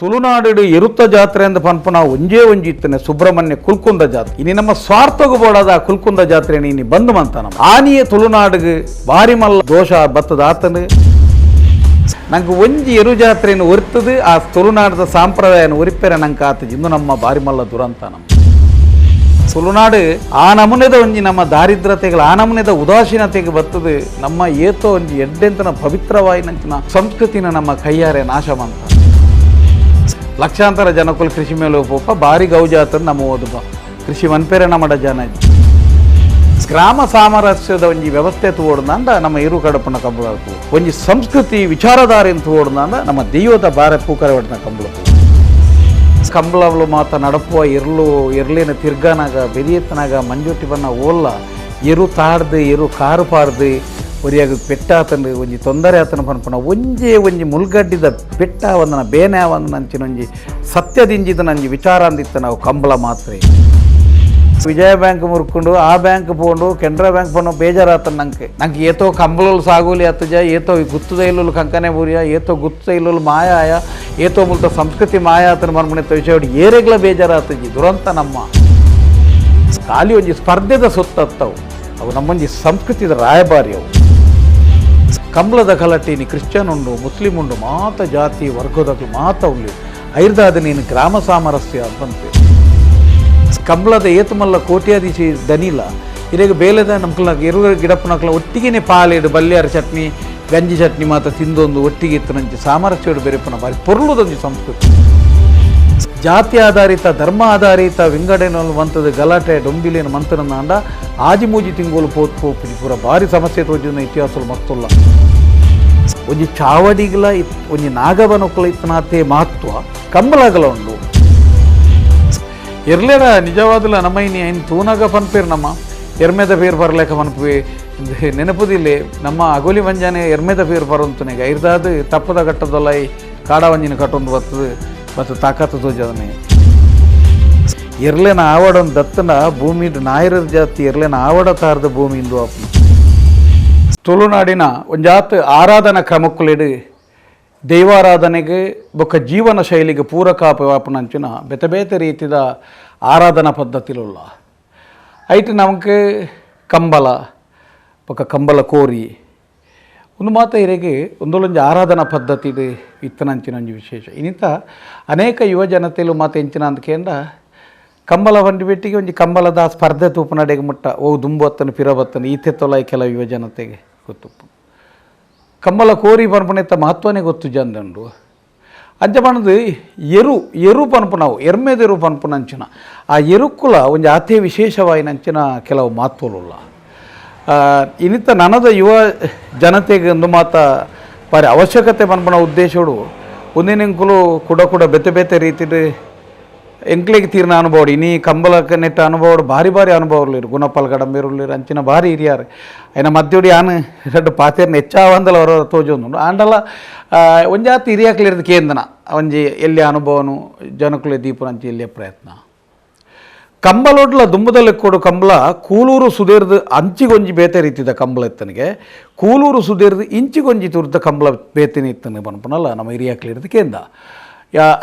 ತುಳುನಾಡು ಇರುತ್ತ ಜಾತ್ರೆ ಅಂತ ಪನ್ಪುನ ಒಂಜೇ ಒಂಜಿತ್ತನೆ ಸುಬ್ರಹ್ಮಣ್ಯ ಕುಲ್ಕುಂದ ಜಾತ್ರೆ ಇನಿ ನಮ್ಮ ಸ್ವಾರ್ಥಗೂ ಬೋಡಾದ ಕುಲ್ಕುಂದ ಜಾತ್ರೆ ನೀನು ಬಂದು ಮಂತ ನಮ್ಮ ಆನಿಯ ತುಳುನಾಡಿಗೆ ಬಾರಿ ಮಲ್ಲ ದೋಷ ಬತ್ತದ ಆತನು ನಂಗೆ ಒಂಜಿ ಎರು ಜಾತ್ರೆಯನ್ನು ಒರ್ತದು ಆ ತುಳುನಾಡದ ಸಾಂಪ್ರದಾಯನ ಒರಿಪೆರೆ ನಂಗೆ ಆತಜಿ ಇಂದು ನಮ್ಮ ಬಾರಿ ಮಲ್ಲ ದುರಂತ ನಮ್ಮ ತುಳುನಾಡು ಆ ನಮೂನೆದ ಒಂಜಿ ನಮ್ಮ ದಾರಿದ್ರತೆಗಳು ಆ ನಮೂನೆದ ಉದಾಸೀನತೆಗೆ ಬರ್ತದೆ ನಮ್ಮ ಏತೋ ಒಂಜಿ ಎಡ್ಡೆಂತನ ಪವಿತ್ರವಾಯಿನಂಚಿನ ಸಂಸ್ಕೃತಿನ ನಮ್ಮ ಕೈಯಾರೆ ನಾಶ ಮಂತ ಲಕ್ಷಾಂತರ ಜನಕ್ಕೂ ಕೃಷಿ ಮೇಲೆ ಹೋಪ ಭಾರಿ ಗೌಜಾತ ನಮ್ಮ ಓದುವ ಕೃಷಿ ಮನ್ಪೇರೆ ನಮ್ಮಡ ಜನ ಗ್ರಾಮ ಸಾಮರಸ್ಯದ ಒಂಜಿ ವ್ಯವಸ್ಥೆ ತೋಡ್ದಂಡ ನಮ್ಮ ಇರು ಕಡಪನ ಕಂಬಳ ಒಂಜಿ ಸಂಸ್ಕೃತಿ ವಿಚಾರಧಾರೆಯನ್ನು ತೋಡ್ದಂಡ ನಮ್ಮ ದೈವದ ಬಾರೆ ಪೂಕರೆ ಹೊಡೆದ ಕಂಬಳ ಕಂಬಳಗಳು ಮಾತ ನಡಪುವ ಇರ್ಲಿನ ತಿರ್ಗಾನಾಗ ಬೆದಿಯತ್ತನಾಗ ಮಂಜುಟ್ಟಿ ಬಣ್ಣ ಓಲ್ಲ ಎರು ತಾಡ್ದು ಎರು ಕಾರು ಪಾಡ್ದು ಒರಿಯಾಗ ಪೆಟ್ಟಾತಂದು ಒಂಜಿ ತೊಂದರೆ ಆತನ ಪನ್ಪುನ ಒಂಜಿ ಮುಲ್ಗಡ್ಡಿದ ಪೆಟ್ಟ ಒಂದನ ಬೇನೆ ಒಂದನ ಅಂಚಿನ ಒಂಜಿ ಸತ್ಯದಿಂಜಿದ ನಂಜಿ ವಿಚಾರ ಅಂದಿತ್ತ ನಾವು ಕಂಬಳ ಮಾತ್ರ ವಿಜಯ ಬ್ಯಾಂಕ್ ಮುರ್ಕೊಂಡು ಆ ಬ್ಯಾಂಕ್ ಪೋಂಡು ಕೆನರಾ ಬ್ಯಾಂಕ್ ಪೋಂಡು ಬೇಜಾರಾತನ ನಂಗೆ ಏತೋ ಕಂಬಳಲು ಸಾಗೋಲಿ ಆತಜ ಏತೋ ಗುತ್ತದ ಇಲ್ಲಲು ಕಂಕನೆ ಬೂರಿಯ ಏತೋ ಗುತ್ತದ ಇಲ್ಲಲು ಮಾಯ ಆಯ ಏತೋ ಮುಲ್ತ ಸಂಸ್ಕೃತಿ ಮಾಯ ಆತನ ಮನ್ಮನೆ ವಿಷಯ ಏರೆಗ್ಲ ಬೇಜಾರಾತಜಿ ದುರಂತ ನಮ್ಮ ಖಾಲಿ ಒಂಜಿ ಸ್ಪರ್ಧೆದ ಸೊತ್ತತ್ತವು ಅವು ನಮ್ಮೊಂಜಿ ಸಂಸ್ಕೃತಿದ ರಾಯಭಾರಿ ಅವು ಕಂಬಳದ ಕಲಟೀನಿ ಕ್ರಿಶ್ಚಿಯನ್ ಉಂಡು ಮುಸ್ಲಿಂ ಉಂಡು ಮಾತ ಜಾತಿ ವರ್ಗದಗಳು ಮಾತ ಉಳ್ಳಿ ಐರ್ದಾದ ನೀನು ಗ್ರಾಮ ಸಾಮರಸ್ಯ ಅಂತಂತೆ ಕಂಬಳದ ಏತುಮಲ್ಲ ಕೋಟ್ಯಾಧೀಶಿ ದನಿಲ ಇರೇಗ ಬೇಲೆದ ನಮ್ಕಲ್ನಾಗ ಎರು ಗಿಡಪ್ಪನಕ್ಲ ಒಟ್ಟಿಗೆ ಪಾಲೇಡು ಬಲ್ಯಾರ ಚಟ್ನಿ ಗಂಜಿ ಚಟ್ನಿ ಮಾತ ತಿಂದೊಂದು ಒಟ್ಟಿಗೆ ಇತ್ತನಂಚಿ ಸಾಮರಸ್ಯಡು ಬೆರೆಪನ ಬಾರಿ ಪೊರ್ಲುದೊಂದು ಸಂಸ್ಕೃತಿ ಜಾತಿ ಆಧಾರಿತ ಧರ್ಮ ಆಧಾರಿತ ವಿಂಗಡಣೆಯಲ್ಲಿ ಮಂತದ ಗಲಾಟೆ ಡೊಂಬಿಲಿನ ಮಂತನನ್ನ ಅಂಡ ಆಜಿಮೂಜಿ ತಿಂಗೋಲು ಪೋಪಿನಿ ಪೂರ ಭಾರಿ ಸಮಸ್ಯೆ ತೋಜಿನ ಇತಿಹಾಸಲು ಮತ್ತೊಲ್ಲ ಒಂಜಿ ಚಾವಡಿಗಳ ಒಂಜಿ ನಾಗವನಕ್ಕಲ ಇತ್ತನಾತೆ ಮಹತ್ವ ಕಂಬಳಗಳ ಉಂಡು ಎರ್ಲೇರ ನಿಜವಾದಲ್ಲ ನಮ್ಮೈನಿ ಐನು ತೂನಾಗ ಪನ್ಪೇರು ನಮ್ಮ ಎರ್ಮೆದ ಪೇರು ಬರಲೇಕ ಪನ್ಪೆ ನೆನಪುದಿಲ್ಲೇ ನಮ್ಮ ಅಗೋಲಿ ಮಂಜಾನೆ ಎರ್ಮೆದ ಪೇರು ಬರುವಂತನೆಗ ಇರ್ದಾದ ತಪ್ಪದ ಕಟ್ಟದಲ್ಲ ಕಾಡವಂಜಿನ ಕಟ್ಟೊಂದು ಬರ್ತದೆ ಮತ್ತು ತಾಕತ್ತು ತೋಜದನೆ ಎರ್ಲೆನ ಆವಡೊಂದು ದತ್ತನ ಭೂಮಿ ನಾಯರ ಜಾತಿ ಎರ್ಲೆನ ಆವಡ ತಾರದ ಭೂಮಿ ಇಂದು ಅಪ್ಪ ತುಳುನಾಡಿನ ಒಂಜಾತ್ ಆರಾಧನಾ ಕ್ರಮಕ್ಕುಲೆಡು ದೈವಾರಾಧನೆಗೆ ಬೊಕ್ಕ ಜೀವನ ಶೈಲಿಗೆ ಪೂರಕಾಪನಂಚಿನ ಬೇತೆ ಬೇತೆ ರೀತಿಯ ಆರಾಧನಾ ಪದ್ಧತಿಲುಲ್ಲ ಐಟ್ ನಮಗೆ ಕಂಬಳ ಬೊಕ್ಕ ಕಂಬಳ ಕೋರಿ ಒಂದು ಮಾತ ಇರೆಗೆ ಒಂದೊಂದು ಆರಾಧನಾ ಪದ್ಧತಿ ಇತ್ತನಂಚಿನ ಒಂಜಿ ವಿಶೇಷ ಇನ್ನಿತ ಅನೇಕ ಯುವ ಜನತೆಲು ಮಾತು ಎಂಚಿನ ಅಂದ್ಕೇಂಡ ಕಂಬಳ ಬಂಡಿ ಬೆಟ್ಟಿಗೆ ಒಂಜಿ ಕಂಬಳದ ಸ್ಪರ್ಧೆ ತೂಪು ನಡೆಗೆ ಮುಟ್ಟ ದುಂಬತ್ತನು ಪಿರಬತ್ತನು ಈತೆ ತೊಲಾಯಿ ಕೆಲವು ಯುವ ಜನತೆಗೆ ಗೊತ್ತುಪ್ಪು ಕಂಬಳ ಕೋರಿ ಪನ್ಪನೆತ್ತ ಮಹತ್ವನೇ ಗೊತ್ತು ಜಂದಂಡು ಅಂಚ ಪಣದು ಎರು ಪನ್ಪು ನಾವು ಎರ್ಮೆದೆರು ಪನ್ಪುನಂಚಿನ ಆ ಎರುಕ್ಕುಲ ಒಂಜಿ ಅತಿ ವಿಶೇಷವಾಯಿನಂಚಿನ ಕೆಲವು ಮಹತ್ವಲುಲ್ಲ ಇನ್ನಿತ ನನದ ಯುವ ಜನತೆಗೆ ಒಂದು ಮಾತ ಬಾರಿ ಅವಶ್ಯಕತೆ ಪನ್ಪುನ ಉದ್ದೇಶಡು ಒಂದಿನೆಂಕುಲು ಕೂಡ ಬೇತೆ ಬೇತೆ ರೀತಿಡು ಎಂಕ್ಲೆಗೆ ತೀರ್ನ ಅನುಭವ ಇನಿ ಕಂಬಳಕ್ಕೆ ನೆಟ್ಟ ಅನುಭವ ಭಾರಿ ಅನುಭವಲಿರು ಗುಣಪಾಲ್ ಗಡಂಬೇರುಲಿರು ಅಂಚಿನ ಭಾರಿ ಹಿರಿಯಾರು ಆಯ್ನ ಮಧ್ಯೋಡಿ ಆನೆ ಎರಡು ಪಾತೇರ್ನ ಹೆಚ್ಚಾವಂದಲ್ಲ ಅವರ ತೋಜೊಂದು ಆಂಡಲ್ಲ ಒಂಜಾತಿ ಹಿರಿಯಾಕ್ಲಿರೋದು ಕೇಂದನ ಒಂಜಿ ಎಲ್ಲಿ ಅನುಭವನು ಜನಕುಲೆ ದೀಪನ ಅಂಚಿ ಎಲ್ಲಿಯ ಪ್ರಯತ್ನ ಕಂಬಳೊಡ್ಲ ದುಂಬದಲ್ಲಿ ಕೊಡು ಕಂಬಳ ಕೂಲೂರು ಸುದೇರ್ದು ಅಂಚಿಗೊಂಜಿ ಬೇತೆ ರೀತಿದ ಕಂಬಳ ಇತ್ತನಿಗೆ ಕೂಲೂರು ಸುದೇರ್ದು ಇಂಚಿಗೊಂಜಿ ತುರ್ದ ಕಂಬಳ ಬೇತಿನ ಇತ್ತನ ಪನ್ಪನಲ್ಲ ನಮ್ಮ ಹಿರಿಯಾಕ್ಲಿರೋದು ಕೇಂದ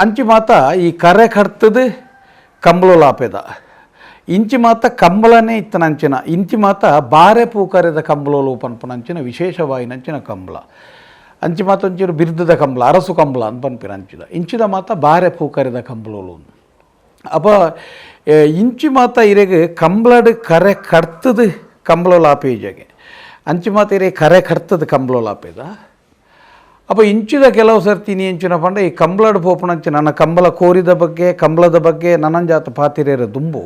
ಅಂಚಿ ಮಾತ ಈ ಕರೆ ಕಡ್ತದು ಕಂಬಳ ಆಪೇದ ಇಂಚಿ ಮಾತ ಕಂಬಳನೇ ಇತ್ತನಂಚಿನ ಇಂಚಿ ಮಾತ ಬಾರೆ ಪೂಕರೆದ ಕಂಬಳಲು ಪನ್ಪನಂಚಿನ ವಿಶೇಷವಾಯಿನಂಚಿನ ಕಂಬಳ ಅಂಚಿ ಮಾತ ಒಂಚೂರು ಬಿರ್ದದ ಕಂಬಳ ಅರಸು ಕಂಬಳ ಅಂತ ಪನ್ಪಿನ ಅಂಚಿದ ಇಂಚಿದ ಮಾತ ಬಾರೆ ಪೂಕರೆದ ಕಂಬಳಲು ಅಪ್ಪ ಇಂಚಿ ಮಾತ ಇರೆಗೆ ಕಂಬಳಡು ಕರೆ ಕಡ್ತದು ಕಂಬಳಲು ಆಪೇಜಗೆ ಅಂಚಿ ಮಾತ ಇರೆ ಕರೆ ಕಡ್ತದು ಕಂಬಳಲು ಆಪೇದ ಅಪ್ಪ ಇಂಚಿದ ಕೆಲವು ಸರ್ತಿ ನೀ ಇಂಚಿನ ಪಂಡ ಈ ಕಂಬಳಡು ಪೋಪಣಂಚಿ ನನ್ನ ಕಂಬಳ ಕೋರಿದ ಬಗ್ಗೆ ಕಂಬಳದ ಬಗ್ಗೆ ನನ್ನಂಜಾತ ಪಾತಿರೇರ ದುಂಬು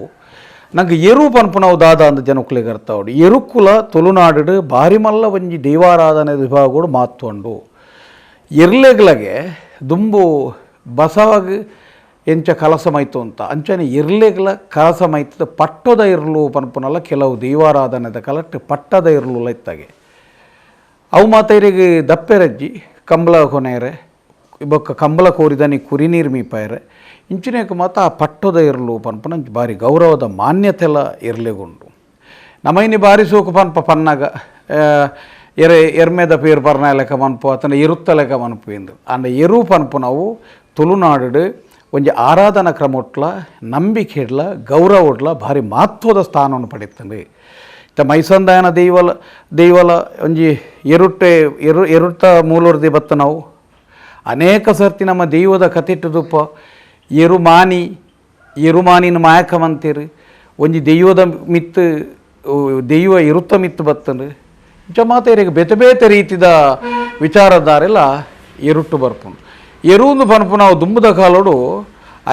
ನಂಗೆ ಎರು ಪನ್ಪುನವು ದಾದ ಅಂದ ಜನಕ್ಕುಲಿಗೆ ಅರ್ಥವಡು ಎರುಕ್ಕುಲ ತುಳುನಾಡು ಭಾರಿ ಮಲ್ಲ ಒಂಜಿ ದೈವಾರಾಧನೆ ವಿಭಾಗಗಳು ಮಾತ್ಕೊಂಡು ಎರ್ಲೆಗಳಿಗೆ ದುಂಬು ಬಸವಾಗ ಎಂಚ ಕಲಸಮೈತು ಅಂತ ಅಂಚನೆ ಎರ್ಲೆಗಳ ಕಲಸಮೈತದ ಪಟ್ಟದ ಇರ್ಲು ಪನ್ಪುನಲ್ಲ ಕೆಲವು ದೈವಾರಾಧನೆದ ಕಲಟ್ಟು ಪಟ್ಟದ ಇರ್ಲು ಇತ್ತಾಗೆ ಅವು ಮಾತೈರಿಗೆ ದಪ್ಪೆರಜ್ಜಿ ಕಂಬಳ ಕೊನೆಯರೆ ಬೊಕ್ಕ ಕಂಬಳ ಕೋರಿದನಿ ಕುರಿ ನೀರು ಮೀಪಾಯರೆ ಇಂಚಿನೇಕ ಮಾತ ಆ ಪಟ್ಟದ ಇರಲು ಪನ್ಪನ ಭಾರಿ ಗೌರವದ ಮಾನ್ಯತೆಲ್ಲ ಇರಲೆಗುಂಡು ನಮೈನಿ ಭಾರಿ ಸೋಕು ಪನ್ಪ ಪನ್ನಾಗ ಎರ್ಮೆದ ಪೇರು ಬರ್ನ ಲೆಕ್ಕ ಮನ್ಪು ಅತನ ಇರುತ್ತ ಲೆಕ್ಕ ಮನ್ಪು ಎಂದು ಅಂಡ ಎರು ಪನ್ಪು ನಾವು ತುಳುನಾಡು ಒಂಜಿ ಆರಾಧನಾ ಕ್ರಮೊಟ್ಲ ನಂಬಿಕೆಡ್ಲ ಗೌರವಡ್ಲ ಭಾರಿ ಮಹತ್ವದ ಸ್ಥಾನವನ್ನು ಪಡೆಯುತ್ತದೆ. ಮೈಸಂದಾಯನ ದೈವಲ ಒಂಜಿ ಎರುಟ್ಟ ಮೂಲರ್ದಿ ಬತ್ತ ನಾವು ಅನೇಕ ಸರ್ತಿ ನಮ್ಮ ದೈವದ ಕಥೆಟ್ಟುದುಪ್ಪ ಎರುಮಾನಿನ ಮಾಯಕವಂತೀರು ಒಂಜಿ ದೈವದ ಮಿತ್ತು ದೈವ ಇರುತ್ತ ಮಿತ್ತು ಬತ್ತಂದು ಜಮಾತೆಯರಿಗೆ ಬೇತೆ ಬೇತೆ ರೀತಿದ ವಿಚಾರದಾರೆಲ್ಲ ಎರುಟ್ಟು ಬರ್ಪುಂಡು. ಎರುಂದು ಪನ್ಪು ನಾವು ದುಂಬುದ ಕಾಲೋಡು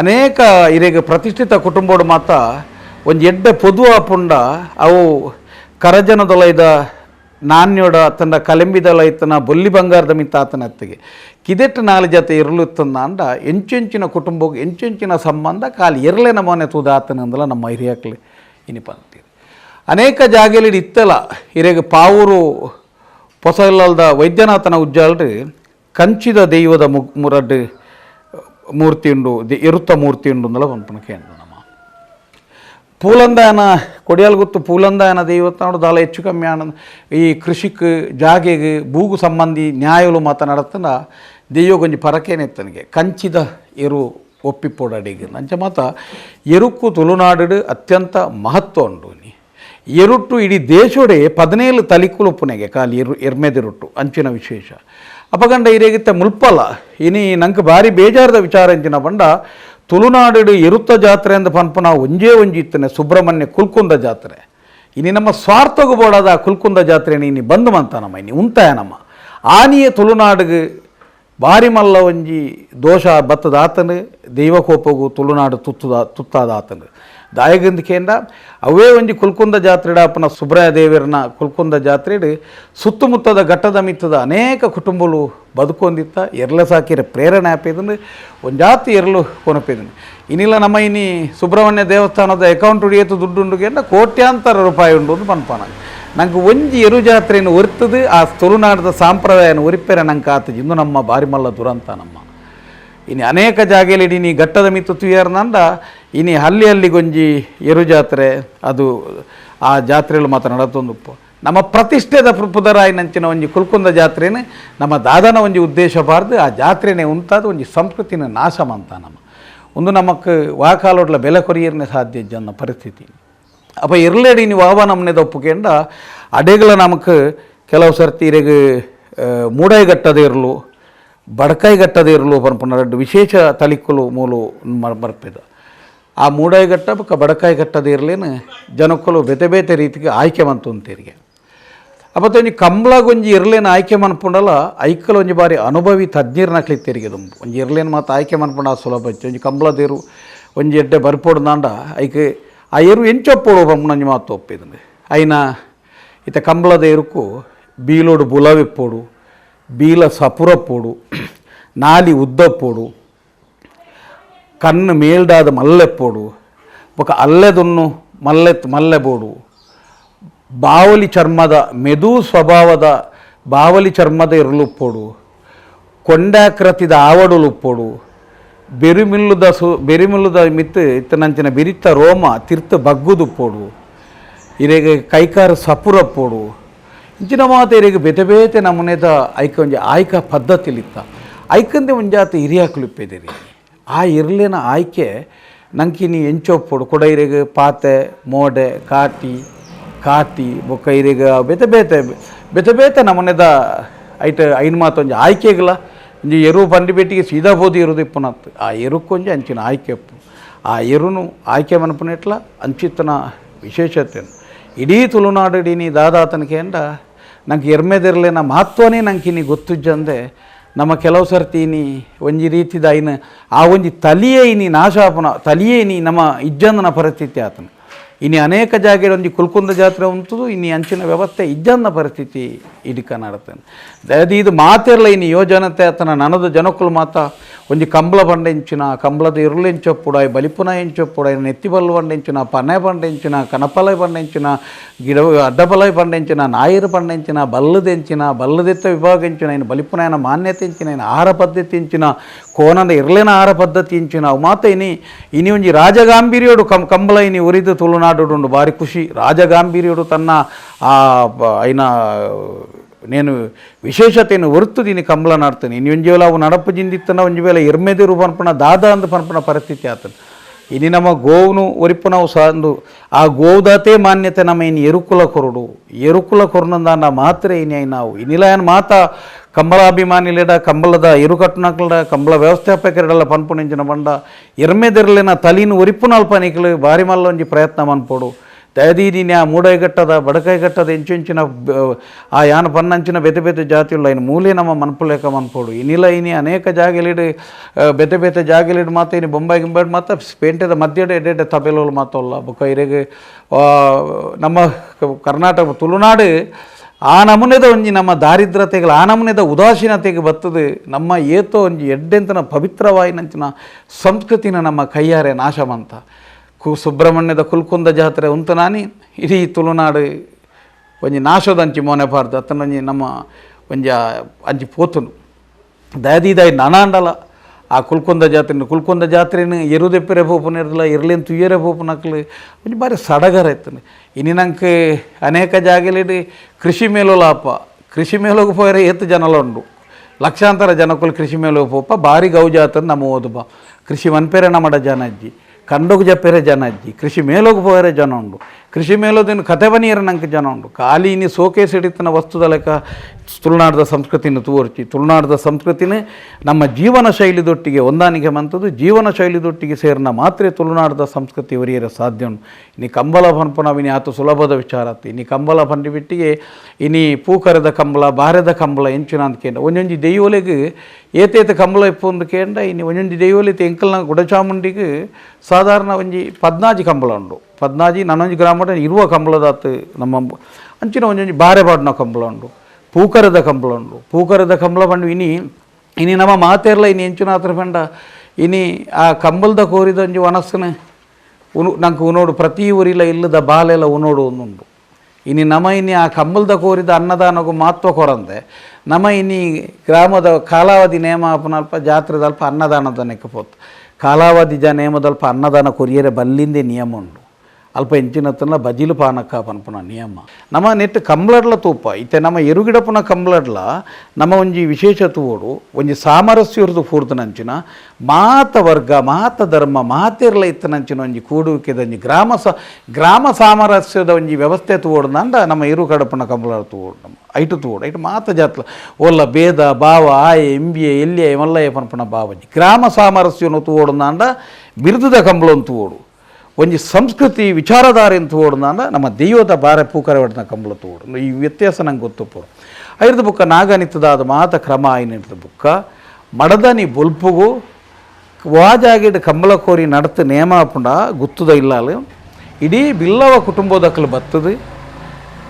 ಅನೇಕ ಇರೆಗೆ ಪ್ರತಿಷ್ಠಿತ ಕುಟುಂಬೋಡು ಮಾತ ಒಂದು ಎಡ್ಡೆ ಪೊದು ಆಪುಂಡ ಅವು ಕರಜನದೊಲೈದ ನಾಣ್ಯೋಡ ತನ್ನ ಕಲೆಂಬಿದಲ ಇತ್ತನ ಬೊಲ್ಲಿ ಬಂಗಾರದ ಮಿತ್ತ ಆತನ ಅತ್ತಿಗೆ ಕಿದೆಟ್ಟು ನಾಲ್ ಜತೆ ಇರಲುತ್ತಂದ ಅಂಡ ಎಂಚೆಂಚಿನ ಕುಟುಂಬಕ್ಕೆ ಎಂಚೆಂಚಿನ ಸಂಬಂಧ ಕಾಲಿ ಎರಲೇನ ಮೊನೆ ತೂದ ಆತನಂದಲ ನಮ್ಮ ಹಿರಿಯಕ್ಲೆ ಇನಿಪ ಅಂತೀರಿ. ಅನೇಕ ಜಾಗೆಯಲ್ಲಿ ಇತ್ತಲ್ಲ ಇರೆಗೆ ಪಾವೂರು ಪೊಸಲದ ವೈದ್ಯನಾಥನ ಉಜ್ಜಾಲ್ರಿ ಕಂಚಿದ ದೈವದ ಮುರಡ್ಡು ಮೂರ್ತಿ ಉಂಡು ಇರುತ್ತ ಮೂರ್ತಿ ಉಂಡು ಅಂದಲ ಪನ್ಪನಕ್ಕೆ ಅಂದು ನಮ್ಮ ಪೂಲಂದಾಯನ ಕೊಡಿಯಾಲ್ ಗೊತ್ತು ಪೂಲಂದಾಯನ ದೈವತ್ತ ನೋಡು ದಾಲ ಹೆಚ್ಚು ಕಮ್ಮಿ ಆನಂದ ಈ ಕೃಷಿಕ್ ಜಾಗೆಗೆ ಭೂಗು ಸಂಬಂಧಿ ನ್ಯಾಯಗಳು ಮಾತನಾಡತ್ತನ ದೈವ ಕೊಂಚ ಪರಕೇನೆ ತನಗೆ ಕಂಚಿದ ಎರು ಒಪ್ಪಿಪೋಡಡಿಗೆ ನಂಚ ಮಾತ ಎರುಕ್ಕು ತುಳುನಾಡು ಅತ್ಯಂತ ಮಹತ್ವ ಉಂಡು. ಎರುಟ್ಟು ಇಡೀ ದೇಶೋಡೆ 17 ತಲಿಕುಲು ಪುನೆಗೆ ಕಾಲಿ ಎರ್ಮೆದಿರುಟ್ಟು ಅಂಚಿನ ವಿಶೇಷ ಅಪಗಂಡ ಇರೇಗಿತ್ತ ಮುಲ್ಪಲ್ಲ ಇನಿ ನಂಗೆ ಭಾರಿ ಬೇಜಾರದ ವಿಚಾರ ಎಂಚಿನ ಬಂಡ ತುಳುನಾಡು ಎರುತ್ತ ಜಾತ್ರೆ ಅಂದ ಪನ್ಪನ ಒಂಜೇ ಒಂಜಿ ಇತ್ತನೆ ಸುಬ್ರಹ್ಮಣ್ಯ ಕುಲ್ಕುಂದ ಜಾತ್ರೆ ಇನಿ ನಮ್ಮ ಸ್ವಾರ್ಥಗೂ ಬೋಡಾದ ಕುಲ್ಕುಂದ ಜಾತ್ರೆ ನೀನು ಬಂದು ಮಂತಾನಮ್ಮ ಇನಿ ಉಂತಾಯ ನಮ್ಮ ಆನಿಯ ತುಳುನಾಡಿಗೆ ಭಾರಿ ಮಲ್ಲ ಒಂಜಿ ದೋಷ ಬತ್ತದ ಆತನು ದೈವಕೋಪಗೂ ತುಳುನಾಡು ತುತ್ತಾದ ಆತನು ದಾಯಗಂದಿಕೆಯಿಂದ ಅವೇ ಒಂಜಿ ಕುಲ್ಕುಂದ ಜಾತ್ರೆಡ ಅಪ್ಪನ ಸುಬ್ರಾಯ ದೇವರನ ಕುಲ್ಕುಂದ ಜಾತ್ರೆಡು ಸುತ್ತಮುತ್ತದ ಘಟ್ಟದ ಮಿತ್ತದ ಅನೇಕ ಕುಟುಂಬಗಳು ಬದುಕೊಂದಿತ್ತ ಎರಲ ಸಾಕಿರ ಪ್ರೇರಣೆ ಆಪೇದನ್ನು ಒಂದು ಜಾತಿ ಎರಲು ಕೊನಪೇದನು ಇನ್ನಿಲ್ಲ ನಮ್ಮ ಇನಿ ಸುಬ್ರಹ್ಮಣ್ಯ ದೇವಸ್ಥಾನದ ಅಕೌಂಟ್ ಉಡಿಯತ್ತು ದುಡ್ಡುಂಡುಗೆ ಕೋಟ್ಯಾಂತರ ರೂಪಾಯಿ ಉಂಡು ಅಂತ ಪನ್ಪಾನ ನಂಗೆ ಒಂಜಿ ಎರು ಜಾತ್ರೆಯನ್ನು ಒರ್ತದು ಆ ತುಳುನಾಡದ ಸಾಂಪ್ರದಾಯನ ಒರಿಪೇರೆ ನಂಗೆ ಆತಜಿ ಇಂದು ನಮ್ಮ ಬಾರಿ ಮಲ್ಲ ದುರಂತ ನಮ್ಮ ಇನ್ನು ಅನೇಕ ಜಾಗೆಯಲ್ಲಿ ನೀ ಘಟ್ಟದ ಮಿತ್ತು ತುಯ್ಯಾರ್ನಂದ ಇನಿ ಹಲ್ಲಿಗೊಂಜಿ ಎರು ಜಾತ್ರೆ ಅದು ಆ ಜಾತ್ರೆಗಳು ಮಾತ್ರ ನಡತೊಂದುಪ್ಪು ನಮ್ಮ ಪ್ರತಿಷ್ಠೆದ ಪುದರಾಯಿನಂಚಿನ ಒಂಜಿ ಕುಲ್ಕುಂದ ಜಾತ್ರೆನೇ ನಮ್ಮ ದಾದನ ಒಂಜಿ ಉದ್ದೇಶ ಬಾರ್ದು ಆ ಜಾತ್ರೆನೇ ಉಂಟಾದ ಒಂಜಿ ಸಂಸ್ಕೃತಿನ ನಾಶ ಮಂತ ನಮ್ಮ ಒಂದು ನಮಕ್ ವಾಕಾಲೋಡ್ಲ ಬೆಲೆ ಕೊರಿಯರ್ನೇ ಸಾಧ್ಯ ಜನ್ನ ಪರಿಸ್ಥಿತಿ ಅಪ್ಪ ಇರ್ಲೇಡಿ ನೀವು ಆವ ನಮ್ಮನೆದ ಒಪ್ಪುಕೆಂಡ ಅಡೆಗಳ ನಮಕ್ ಕೆಲವು ಸರ್ತಿ ಇರೆಗೆ ಮೂಡೈಗಟ್ಟದ ಇರಲು ಬಡಕಾಯಿಗಟ್ಟದ ಇರಲು ಪನ್ಪನ ಎರಡು ವಿಶೇಷ ತಳಿಕುಲು ಮೂಲು ಬರ್ಪೆದ ಆ ಮೂಡೈಗಟ್ಟ ಬೊಕ್ಕ ಬಡಕಾಯಿಗಟ್ಟದ ಇರಲೇನು ಜನಕ್ಕಲು ಬೇತೆ ಬೇತೆ ರೀತಿಗೆ ಆಯ್ಕೆ ಮಂತು ಅಂತೀರಿಗೆ ಅಪ್ಪತ್ತು ಒಂಜಿ ಕಂಬ್ಳಗೊಂಜಿ ಇರ್ಲೇನು ಆಯ್ಕೆ ಮನ್ಪುಂಡಲ್ಲ ಐಕ್ಕಲು ಒಂಜಿ ಬಾರಿ ಅನುಭವಿ ತಜ್ಞರ್ನ ಕ್ಲಿತ್ತೆರಿಗೆ ದುಂಬು ಒಂಜಿ ಇರ್ಲೇನು ಮಾತು ಆಯ್ಕೆ ಮನ್ಪುಂಡ ಸುಲಭ ಇತ್ತು ಒಂಜಿ ಕಂಬ್ಳದೇರು ಒಂಜಿ ಎಡ್ಡೆ ಬರ್ಪೋಡ್ದಾಂಡ ಐಕೆ ಆ ಎರು ಎಂಚೊಪ್ಪೋಡು ಪಂಪುಣಂಜಿ ಮಾತು ಒಪ್ಪಿದಂಡೆ ಐನ ಇತ್ತ ಕಂಬ್ಳದ ಎರುಕು ಬೀಲೋಡು ಬುಲವೆಪ್ಪೋಡು ಬೀಲ ಸಪುರಪ್ಪೋಡು ನಾಲಿ ಉದ್ದಪ್ಪೋಡು ಕಣ್ಣು ಮೇಲ್ಡಾದ ಮಲ್ಲೆಪ್ಪೋಡು ಬೊಕ ಅಲ್ಲೆದನ್ನು ಮಲ್ಲೆಬೋಡು ಬಾವಲಿ ಚರ್ಮದ ಮೆದು ಸ್ವಭಾವದ ಬಾವಲಿ ಚರ್ಮದ ಇರಲುಪ್ಪೋಡು ಕೊಂಡಾಕೃತಿದ ಆವಡುಲುಪ್ಪೋಡು ಬೆರಿಮಿಲ್ಲುದ ಮಿತ್ತು ಇತ್ತನಂಚಿನ ಬಿರಿತ್ತ ರೋಮ ತೀರ್ಥ ಬಗ್ಗುದುಪ್ಪೋಡು ಇರೆಗೆ ಕೈಕಾರ ಸಪುರಪ್ಪೋಡು ಇಂಚಿನ ಮಾತು ಇರೆಗೆ ಬೇತೆ ಬೇತೆ ನಮೂನೆದ ಐಕ ಒಂಜಿ ಆಯ್ಕೆ ಪದ್ಧತಿಲಿತ್ತ ಐಕಂದೆ ಒಂಜಾತ ಹಿರಿಯಾಕ್ಲಿಪ್ಪೆದಿರಿ ಆ ಇರ್ಲಿನ ಆಯ್ಕೆ ನಂಕಿನಿ ಎಂಚೊಪ್ಪೋಡು ಕೊಡ ಇರೆಗೆ ಪಾತೆ ಮೋಡೆ ಕಾಟಿ ಬೊಕ್ಕ ಇರೆಗೆ ಬೇತೆ ಬೇತೆ ನಮೂನೆದ ಐನ್ ಮಾತು ಒಂಜಿ ಆಯ್ಕೆಗಳ ಒಂಜಿ ಎರು ಪಂಡಿ ಬೆಟ್ಟಿಗೆ ಸೀದಾ ಬೋದು ಇರೋದು ಇಪ್ಪುನತ್ತು ಆ ಎರುಕೊಂಜಿ ಅಂಚಿನ ಆಯ್ಕೆ ಆ ಎರುನು ಆಯ್ಕೆ ಮನಪುನೆಟ್ಲ ಅಂಚಿತ್ತನ ವಿಶೇಷತೆ ಇಡೀ ತುಳುನಾಡು ನೀ ದಾದಾತನಿಗೆ ಅಂಡ ನಂಗೆ ಎರ್ಮೆದಿರಲಿನ ಮಹತ್ವನೇ ನಂಗೆ ನೀ ಗೊತ್ತುಜ್ಜಂದೆ ನಮ್ಮ ಕೆಲವು ಸರ್ತಿ ನೀ ಒಂಜಿ ರೀತಿದ ಐನ ಆ ಒಂಜಿ ತಲಿಯೇ ಇನಿ ನಾಶಾಪನ ತಲಿಯೇ ನೀ ನಮ್ಮ ಇಜ್ಜಂದನ ಪರಿಸ್ಥಿತಿ ಆತನ ಇನ್ನು ಅನೇಕ ಜಾಗೆಯಲ್ಲಿ ಒಂಜಿ ಕುಲ್ಕುಂದ ಜಾತ್ರೆ ಉಂಟು ಇನ್ನು ಅಂಚಿನ ವ್ಯವಸ್ಥೆ ಇಜ್ಜಂದ ಪರಿಸ್ಥಿತಿ ಇಡಿಕ ನಡತೇನೆ ಅದು ಇದು ಮಾತಿರಲ್ಲ ಇನ್ನು ಯೋಜನತೆ ಆತನ ನನದು ಜನಕ್ಕಲು ಮಾತ ಒಂಜಿ ಕಂಬಳ ಬಂಡೆಂಚಿನ ಕಂಬಳದ ಇರುಳೆಂಚೊಪ್ಪುಡ ಬಲಿಪುನ ಎಂಚೊಪ್ಪುಡ ನೆತ್ತಿಬಲ್ಲು ಬಂಡೆಂಚಿನ ಪನೆ ಬಂಡೆಂಚಿನ ಕನಪಲೈ ಬಂಡೆಂಚಿನ ಗಿಡ ಅಡ್ಡಪಲೈ ಬಂಡೆಂಚಿನ ನಾಯಿರು ಬಂಡೆಂಚಿನ ಬಲ್ಲದೆತ್ತ ವಿಭಾಗ ಎಂಚಿನ ಇನ್ನು ಬಲಿಪುನಾಯನ ಮಾನ್ಯತೆ ಎಂಚಿನ ಇನ್ನು ಆಹಾರ ಪದ್ಧತಿ ಎಂಚಿನ ಕೋನದ ಇರ್ಲೇನ ಆಹಾರ ಪದ್ಧತಿ ಎಂಚಿನ ಅವು ಮಾತ ಇನಿ ಒಂಜಿ ರಾಜಗಾಂಭೀರ್ಯೋಡು ಕಂಬಳ ಇನಿ ಉರಿದು ತುಳುನಾಡು ಭಾರಿ ಖುಷಿ ರಾಜಗಾಂಭೀರ್ಯೋಡು ತನ್ನ ಐನ నేను ವಿಶೇಷತೆಯನ್ನು ಹೊರತುದೀನಿ ಕಂಬಳ ನಾಡ್ತೇನೆ ಇನ್ನು ಒಂಜಿ ವೇಳೆ ಅವು ನಡಪು ಜಿಂದಿತ್ತನ ಒಂಜಿ ವೇಳೆ ಎರ್ಮೆದಿರು ಪನ್ಪುನ ದಾದ ಅಂದು ಪನ್ಪುನ ಪರಿಸ್ಥಿತಿ ಆತನು ಇನ್ನು ನಮ್ಮ ಗೋವುನು ಒರಿಪುನವು ಸಾಂದು ಆ ಗೋವುದಾತೆ ಮಾನ್ಯತೆ ನಮ್ಮ ಇನ್ನು ಎರುಕುಲ ಕೊರನಂದ ಮಾತ್ರ ಇನಿ ನಾವು ಇನ್ನಿಲಾಯನ್ ಮಾತ ಕಂಬಳಾಭಿಮಾನಿಲಿಡ ಕಂಬಳದ ಇರುಕಟ್ಟುನಕ್ಲಡ ಕಂಬಳ ವ್ಯವಸ್ಥಾಪಕರಿಡೆಲ್ಲ ಪನ್ಪುಣಿಂಚಿನ ಬಂಡ ಎರ್ಮೆದಿರಲಿನ ತಲೀನು ಒರಿಪುನಲ್ ಪನಿಕಲು ಬಾರಿ ಮಲ್ಲ ಒಂಜಿ ಪ್ರಯತ್ನ ಮನ್ಪೋಡು ದಯದೀದಿನಿ ಆ ಮೂಡೈಗಟ್ಟದ ಬಡಕೈಗಟ್ಟದ ಎಂಚಿನ ಆ ಯಾನ ಪನ್ನಂಚಿನ ಬೇತೆ ಜಾತಿಯುಳ್ಳ ಇನ್ನು ಮೂಲೆ ನಮ್ಮ ಮನ್ಪುಲೇಕ ಮನ್ಪೋಡು ಇನ್ನಿಲ್ಲ ಇನಿ ಅನೇಕ ಜಾಗೆಲಿಡು ಬೇತೆ ಜಾಗೆಲಿಡು ಮಾತ ಇನ್ನು ಬೊಂಬಾಯಿ ಗಿಂಬಾಡ್ ಮಾತ ಪೇಂಟೆದ ಮಧ್ಯಡೆ ಎಡ್ಡೆ ತಪೆಲೋಲು ಮಾತಲ್ಲ ಬೊಕ್ಕ ಇರೆಗೆ ನಮ್ಮ ಕರ್ನಾಟಕ ತುಳುನಾಡು ಆ ನಮೂನೆದ ಒಂಜಿ ನಮ್ಮ ದಾರಿದ್ರತೆಗಳು ಆ ನಮೂನೆದ ಉದಾಸೀನತೆಗೆ ಬರ್ತದೆ ನಮ್ಮ ಏತೋ ಒಂಜಿ ಎಡ್ಡೆಂತನ ಪವಿತ್ರವಾಯಿನಂಚಿನ ಸಂಸ್ಕೃತಿನ ನಮ್ಮ ಕೈಯಾರೆ ನಾಶಮಂತ ಸುಬ್ರಹ್ಮಣ್ಯದ ಕುಲ್ಕುಂದ ಜಾತ್ರೆ ಉಂಟು ನಾನಿ ಇಡೀ ತುಳುನಾಡು ಒಂಜಿ ನಾಶದಂಚಿ ಮೋನೆಪಾರ್ದು ಅತ್ತನೊಂಜಿ ನಮ್ಮ ಒಂಜಿ ಅಂಚಿ ಪೋತುನು ದಯದೀದಾಯಿ ನನಾಂಡಲ ಆ ಕುಲ್ಕುಂದ ಜಾತ್ರೆನ ಎರುದೆಪ್ಪರೆ ಪೋಪುನಿರ್ದಲ್ಲ ಇರ್ಲೇನು ತುಯ್ಯರೆ ಪೋಪುನಕ್ಲು ಒಂಜಿ ಬಾರಿ ಸಡಗರ ಇತ್ತನು ಇನ್ನು ನಂಗೆ ಅನೇಕ ಜಾಗೆಲಿಡು ಕೃಷಿ ಕೃಷಿ ಮೇಲೋಗಿ ಪೋಯರೆ ಏತು ಜನಲ ಉಂಡು ಲಕ್ಷಾಂತರ ಜನಕ್ಕಲು ಕೃಷಿ ಮೇಲೋಗಿ ಪೋಪ ಬಾರಿ ಗೌಜಾತನು ನಮ್ಮ ಓದುಬ ಕೃಷಿ ಮನ್ಪೆರೆ ನಮ್ಮಡ ಜನಜ್ಜಿ ಕಂಡೋಗಿ ಜಪ್ಪೆರೆ ಜನ ಅಜ್ಜಿ ಕೃಷಿ ಮೇಲೋಗಿ ಪೋಯರೆ ಜನ ಉಂಡು ಕೃಷಿ ಮೇಲೋದಿನ ಕತೆ ಬನಿಯರ ನಂಗೆ ಜನ ಉಂಡು ಖಾಲಿ ಇನ್ನು ಸೋಕೇಸ್ ಹಿಡಿತನ ವಸ್ತುದ ಲೆಕ್ಕ ತುಳುನಾಡದ ಸಂಸ್ಕೃತಿನ ತೋರ್ಚಿ ತುಳುನಾಡದ ಸಂಸ್ಕೃತಿನೇ ನಮ್ಮ ಜೀವನ ಶೈಲಿದೊಟ್ಟಿಗೆ ಹೊಂದಾಣಿಕೆ ಮಂತದ್ದು ಜೀವನ ಶೈಲಿದೊಟ್ಟಿಗೆ ಸೇರಿನ ಮಾತ್ರ ತುಳುನಾಡದ ಸಂಸ್ಕೃತಿ ಒರಿಯರ ಸಾಧ್ಯ ಉಂಟು ಇನ್ನು ಕಂಬಳ ಪನ್ಪುನವಿನಿ ಆತು ಸುಲಭದ ವಿಚಾರ ಆತು ಇನ್ನು ಕಂಬಳ ಪಂಡಿ ಬಿಟ್ಟಿಗೆ ಇನ್ನು ಪೂಕರದ ಕಂಬಳ ಬಾರೆದ ಕಂಬಳ ಎಂಚಿನ ಅಂತ ಕೇಂದ್ರ ಒಂದೊಂದು ದೈವಲೆಗೆ ಏತೇತ ಕಂಬಳ ಇಪ್ಪೊಂದು ಕೇಂದ್ರ ಇನ್ನು ಒಂದೊಂದು ದೈವಲೆ ಎಂಕಲ್ನ ಗುಡಚಾಮುಂಡಿಗೆ ಸಾಧಾರಣ ಒಂಜಿ 14 ಕಂಬಳ ಉಂಡು 14 ನನೊಂಜಿ ಗ್ರಾಮಡ ಇರುವ ಕಂಬಳದಾತು ನಮ್ಮ ಅಂಚಿನ ಒಂದೊಂದು ಬಾರೆ ಪಾಡಿನ ಕಂಬಳ ಉಂಡು ಪೂಕರದ ಕಂಬಳ ಪಂಡು ಇನಿ ನಮ್ಮ ಮಾತೇರ್ಲ ಇನ್ನು ಎಂಚಿನ ಹತ್ರ ಪಂಡ ಇನಿ ಆ ಕಂಬಳದ ಕೋರಿದ ಒಂಜಿ ವನಸ್ಸನ ನಂಗೆ ಉನೋಡು ಪ್ರತಿ ಊರಿಲ ಇಲ್ಲದ ಬಾಲೆಲ್ಲ ಉನೋಡು ಒಂದುಂಡು ಇನಿ ನಮ್ಮ ಇನಿ ಆ ಕಂಬಳದ ಕೋರಿದ ಅನ್ನದಾನಗೂ ಮಹತ್ವ ಕೊರಂದೆ ನಮ್ಮ ಇನಿ ಗ್ರಾಮದ ಕಾಲಾವಧಿ ನೇಮ ಅಲ್ಪ ಜಾತ್ರೆದಲ್ಪ ಅನ್ನದಾನದ ನೆಕ್ಕಪೋತು ಕಾಲಾವಧಿ ನೇಮದಲ್ಪ ಅನ್ನದಾನ ಕೊರಿಯರೆ ಬಲ್ಲಿಂದೇ ನಿಯಮ ಉಂಡು ಅಲ್ಪ ಎಂಚಿನತ್ತನ ಬಜಿಲು ಪಾನಕ ಪನ್ಪುನ ನಿಯಮ ನಮ್ಮ ನೆಟ್ಟು ಕಂಬಳಡ್ಲ ತೂಪ ಇತ್ತೆ ನಮ್ಮ ಎರುಗಿಡಪುನ ಕಂಬಳಡ್ಲ ನಮ್ಮ ಒಂಜಿ ವಿಶೇಷತೆ ಓಡು ಒಂಜಿ ಸಾಮರಸ್ಯರ್ದು ಪೂರ್ತಿನಂಚಿನ ಮಾತ ವರ್ಗ ಮಾತ ಧರ್ಮ ಮಾತೆರ್ಲ ಇತ್ತನಂಚಿನ ಒಂಜಿ ಕೂಡುವಿಕೆದಂಜಿ ಗ್ರಾಮ ಸಾಮರಸ್ಯದ ಒಂಜಿ ವ್ಯವಸ್ಥೆ ತೋಡ್ದಂಡ ನಮ್ಮ ಎರು ಕಡಪುನ ಕಂಬಳ ತೋಡು ನಮ್ಮ ಐಟು ತೋಡು ಐಟು ಮಾತ ಜಾತ್ಲ ಒಲ್ಲ ಭೇದ ಭಾವ ಆಯೆ ಎಂಬಿಯೆ ಎಲ್ಲಿಯ ಮಲ್ಲಯ್ಯ ಪನ್ಪುನ ಭಾವಜಿ ಗ್ರಾಮ ಸಾಮರಸ್ಯನು ತೋಡ್ದಂಡ ಬಿರುದದ ಕಂಬಳನ್ನು ತೋಡು ಒಂಜಿ ಸಂಸ್ಕೃತಿ ವಿಚಾರಧಾರೆ ಅಂತ ಓಡ್ದಾಂಡ ನಮ್ಮ ದೈವದ ಬಾರೆ ಪೂಕರೆ ಹೊಡೆದ ಕಂಬಳ ತೋಡು ಈ ವ್ಯತ್ಯಾಸ ನಂಗೆ ಗೊತ್ತುಪ್ಪು ಐದು ಬುಕ್ಕ ನಾಗನಿತ್ತದಾದ ಮಾತ ಕ್ರಮ ಆಯ್ನಿಡ್ದ ಬುಕ್ಕ ಮಡದನಿ ಬೊಲ್ಪುಗು ವಾಜಾಗಿಡ್ ಕಂಬಳ ಕೋರಿ ನಡತು ನೇಮ ಪುಂಡ ಗುತ್ತುದ ಇಲ್ಲಾಲು ಇಡೀ ಬಿಲ್ಲವ ಕುಟುಂಬದಕ್ಕಲು ಬತ್ತದು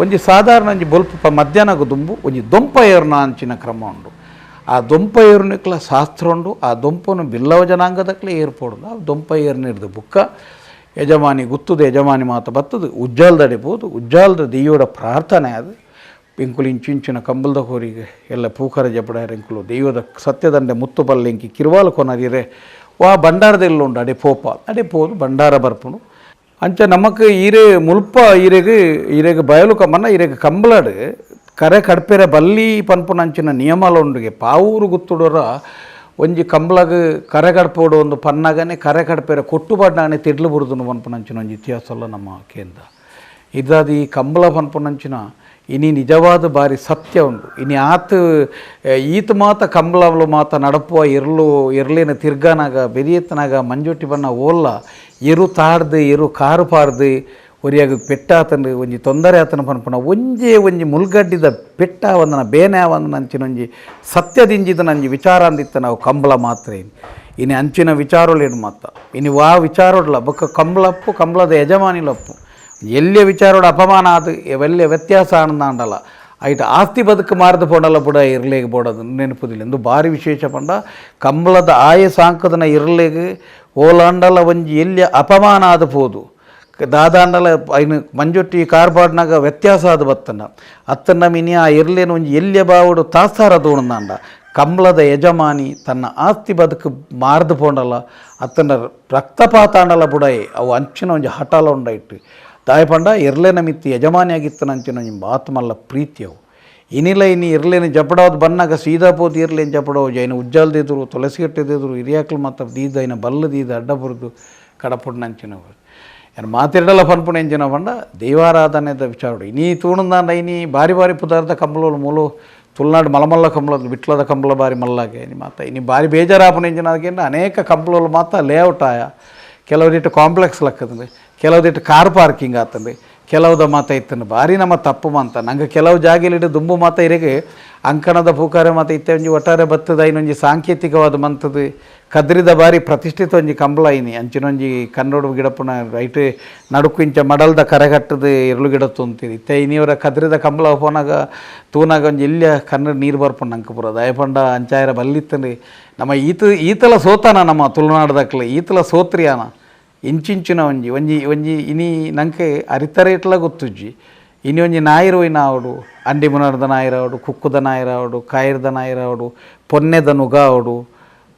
ಒಂಜಿ ಸಾಧಾರಣ ಒಂಜಿ ಬೊಲ್ಪು ಮಧ್ಯಾಹ್ನಗ ದುಂಬು ಒಂಜಿ ದೊಂಪ ಏರ್ನ ಅಂಚಿನ ಕ್ರಮ ಉಂಡು ಆ ದೊಂಪ ಏರ್ನಿಕ್ಲ ಶಾಸ್ತ್ರ ಉಂಡು ಆ ದೊಂಪನು ಬಿಲ್ಲವ ಜನಾಂಗದಕ್ಕಲೇ ಏರ್ಪೋಡು ಆ ದೊಂಪ ಏರ್ನಿಡ್ದ ಬುಕ್ಕ ಯಜಮಾನಿ ಗುತ್ತುದ ಯಜಮಾನಿ ಮಾತು ಬತ್ತದು ಉಜ್ಜಾಲ್ದಡಿಬೋದು ಉಜ್ಜಾಲ್ದ ದೆಯ್ಯೋಡ ಪ್ರಾರ್ಥನೆ ಅದು ಎಂಕುಲು ಇಂಚಿಂಚಿನ ಕಂಬಳದ ಕೋರಿಗೆ ಎಲ್ಲ ಪೂಕರ ಜಪಡಾರ ಎಂಕುಲು ದೆಯ್ಯದ ಸತ್ಯದಂಡೆ ಮುತ್ತು ಬಲ್ಲೆಂಕಿ ಕಿರುವಾಲು ಕೊನರಿರೆ ವಾ ಬಂಡಾರದೆಲ್ಲುಂಡು ಅಡೆ ಪೋಪ ಅಡೆ ಪೋದು ಬಂಡಾರ ಬರ್ಪುನು ಅಂಚ ನಮಕ್ ಈರೆ ಮುಲ್ಪ ಈರೆಗೆ ಬಯಲು ಕಮ್ಮನ ಈರೆಗೆ ಕಂಬಳಡು ಕರೆ ಕಡ್ಪೆರೆ ಬಲ್ಲಿ ಪನ್ಪುನಂಚಿನ ನಿಯಮಲೊಂಡುಗೆ ಪಾವೂರು ಗುತ್ತುಡೋರ ಒಂಜಿ ಕಂಬಳಗ ಕರೆ ಕಡ್ಪೋಡು ಒಂದು ಪನ್ನಗನೆ ಕರೆ ಕಡ್ಪೆರೆ ಕೊಟ್ಟು ಬಡ್ಡಾನೆ ತಿಡ್ಲು ಬುರುದುನು ಪನ್ಪುನಂಚಿನ ಒಂಜಿ ಇತಿಹಾಸಲ್ಲ ನಮ್ಮ ಕೇಂದ್ರ ಇದಾದ ಈ ಕಂಬಳ ಪನ್ಪುನಂಚಿನ ಇನಿ ನಿಜವಾದ ಬಾರಿ ಸತ್ಯ ಉಂಡು ಇನಿ ಈತ ಮಾತ ಕಂಬಳಗಳು ಮಾತ ನಡಪುವ ಇರ್ಲೇನ ತಿರ್ಗಾನಾಗ ಬೆರಿಯತ್ತನಾಗ ಮಂಜೊಟ್ಟಿ ಬಣ್ಣ ಓಲ್ಲ ಎರು ತಾಡ್ದು ಎರು ಕಾರು ಪಾರ್ದು ಒರಿಯಾಗ ಪೆಟ್ಟಾತಂದು ಒಂಜಿ ತೊಂದರೆ ಆತನ ಪನ್ಪುನ ಒಂಜಿ ಮುಲ್ಗಡ್ಡಿದ ಪೆಟ್ಟ ಒಂದನ ಬೇನೆ ಒಂದನ ಅಂಚಿನ ಒಂಜಿ ಸತ್ಯದಿಂಜಿದ ನಂಜಿ ವಿಚಾರ ಅಂದಿತ್ತ ನಾವು ಕಂಬಳ ಮಾತ್ರ ಇನ್ನು ಅಂಚಿನ ವಿಚಾರಲೇನು ಮಾತ ಇನ್ನು ವಾ ವಿಚಾರೋಡ್ಲ ಬೊಕ್ಕ ಕಂಬಳದ ಯಜಮಾನಿಲಪ್ಪು ಎಲ್ಲಿಯ ವಿಚಾರೋಡ ಅಪಮಾನ ಅದು ಎಲ್ಲಿ ವ್ಯತ್ಯಾಸ ಆನಂದಾಂಡಲ್ಲ ಐಟ್ ಆಸ್ತಿ ಬದುಕು ಮಾರ್ದು ಪೋಡಲ್ಲ ಬುಡ ಇರ್ಲೇಗೆ ಬೋಡದು ನೆನಪುದಿಲ್ಲ ಎಂದು ಭಾರಿ ವಿಶೇಷ ಪಂಡ ಕಂಬಳದ ಆಯ ಸಾಂಕದನ ಇರ್ಲೇಗೆ ಓಲಾಂಡಲ ಒಂಜಿ ಎಲ್ಲಿ ಅಪಮಾನ ಆದ ಪೋದು ದಾದಾಂಡಲ ಐನು ಮಂಜೊಟ್ಟಿ ಕಾರ್ಬಾಡ್ನಾಗ ವ್ಯತ್ಯಾಸ ಆದ ಬತ್ತನ ಅತ್ತನ್ನ ಮಿನಿ ಆ ಇರ್ಲೇನು ಒಂಜಿ ಎಲ್ಯ ಬಾವುಡು ತಾಸಾರ ತೋಣಂದಾಂಡ ಕಂಬಳದ ಯಜಮಾನಿ ತನ್ನ ಆಸ್ತಿ ಬದುಕು ಮಾರ್ದು ಪೋಂಡಲ್ಲ ಅತ್ತನ ರಕ್ತಪಾತ ಆಂಡಲ ಬುಡಾಯಿ ಅವು ಅಂಚಿನ ಒಂಜಿ ಹಠಾಲ ಉಂಡ ಇಟ್ಟು ದಾಯಪಂಡ ಇರ್ಲೇನ ಮಿತ್ತಿ ಯಜಮಾನಿ ಆಗಿತ್ತನ ಅಂಚಿನ ಒಂಜಿ ಮಾತು ಮಲ್ಲ ಪ್ರೀತಿ ಅವು ಇನಿಲ್ಲ ಇನಿ ಇರಲೇನು ಜಪಡೋದು ಬಂದಾಗ ಸೀದಾ ಪೋತಿ ಇರಲೇನು ಜಪಡೋ ಜೈನ ಉಜ್ಜಾಲ್ದಿದ್ರು ತುಳಸಿ ಕಟ್ಟಿದ್ರು ಹಿರಿಯಾಕ್ಲು ಮತ್ತು ದೀದ ಐನ ಬಲ್ಲದೀದ ಅಡ್ಡ ಬರೆದು ಕಡಪುಡ್ನಂಚಿನವು ಏನು ಮಾತಿರಡಲ್ಲ ಪನ್ಪುಣ ಎಂಚಿನ ಬಂಡ ದೈವಾರಾಧನೆದ ವಿಚಾರ ಇನಿ ತೂಣಂದಾಂಡ ಇನಿ ಬಾರಿ ಬಾರಿ ಪದಾರ್ಥ ಕಂಬಳಗಳು ಮೂಲು ತುಳುನಾಡು ಮಲಮಲ್ಲ ಕಂಬಳದ ಬಿಟ್ಲದ ಕಂಬಳ ಬಾರಿ ಮಲ್ಲಾಗೆ ಮಾತ ಇನಿ ಬಾರಿ ಬೇಜಾರಾಪನ ಎಂಜಿನಾಗೇನ ಅನೇಕ ಕಂಬಳಗಳು ಮಾತ್ರ ಲೇಔಟ್ ಆಯ ಕೆಲವುದಿಟ್ಟು ಕಾಂಪ್ಲೆಕ್ಸ್ ಲಕ್ಕದಂದ್ರೆ ಕೆಲವುದಿಟ್ಟು ಕಾರ್ ಪಾರ್ಕಿಂಗ್ ಆತಂದ್ರೆ ಕೆಲವುದ ಮಾತ ಇತ್ತಂದು ಭಾರಿ ನಮ್ಮ ತಪ್ಪು ಮಾತ ನಂಗೆ ಕೆಲವು ಜಾಗೆಲಿಟ್ಟು ದುಂಬು ಮಾತ ಇರಗೆ ಅಂಕಣದ ಪೂಕಾರೆ ಮಾತ ಇತ್ತೆ ಒಂಜಿ ಒಟ್ಟಾರೆ ಬತ್ತದ ಇನ್ನೊಂಜಿ ಸಾಂಕೇತಿಕವಾದ ಮಂತದ್ದು ಕದ್ರಿದ ಬಾರಿ ಪ್ರತಿಷ್ಠಿತ ಒಂಜಿ ಕಂಬಳ ಐನಿ ಅಂಚಿನೊಂಜಿ ಕನ್ನಡ ಗಿಡಪುನ ರೈಟ್ ನಡುಕು ಇಂಚ ಮಡಲ್ದ ಕರೆಗಟ್ಟದ ಎರಳು ಗಿಡ ತುಂತೀರಿ ಇತ್ತೆ ಇನ್ನಿವರ ಕದ್ರಿದ ಕಂಬಳ ಹೋನಾಗ ತೂನಾಗ ಒಂಜಿ ಇಲ್ಲಿಯ ಕನ್ನಡ ನೀರು ಬರ್ಪುಂಡು ನಂಗೆ ಪುರ ದಯಪಂಡ ಅಂಚಾಯರ ಬಲ್ಲಿತ್ತಂದು ನಮ್ಮ ಈತಲ ಸೋತಾನ ನಮ್ಮ ತುಳುನಾಡದಕ್ಲೆ ಈತಲ ಸೋತ್ರಿಯಾನ ಇಂಚಿಂಚಿನ ಒಂಜಿ ಇನಿ ನಂಗೆ ಅರಿತರೆ ಇಟ್ಲ ಗೊತ್ತುಜ್ಜಿ ಇನಿ ಒಂಜಿ ನಾಯಿರು ಆವಡು ಅಂಡಿ ಮುನರ್ದ ನಾಯಿರಾವಡು ಕುಕ್ಕುದ ನಾಯಿರಾವಡು ಕಾಯಿರ್ದ ನಾಯಿರಾವಡು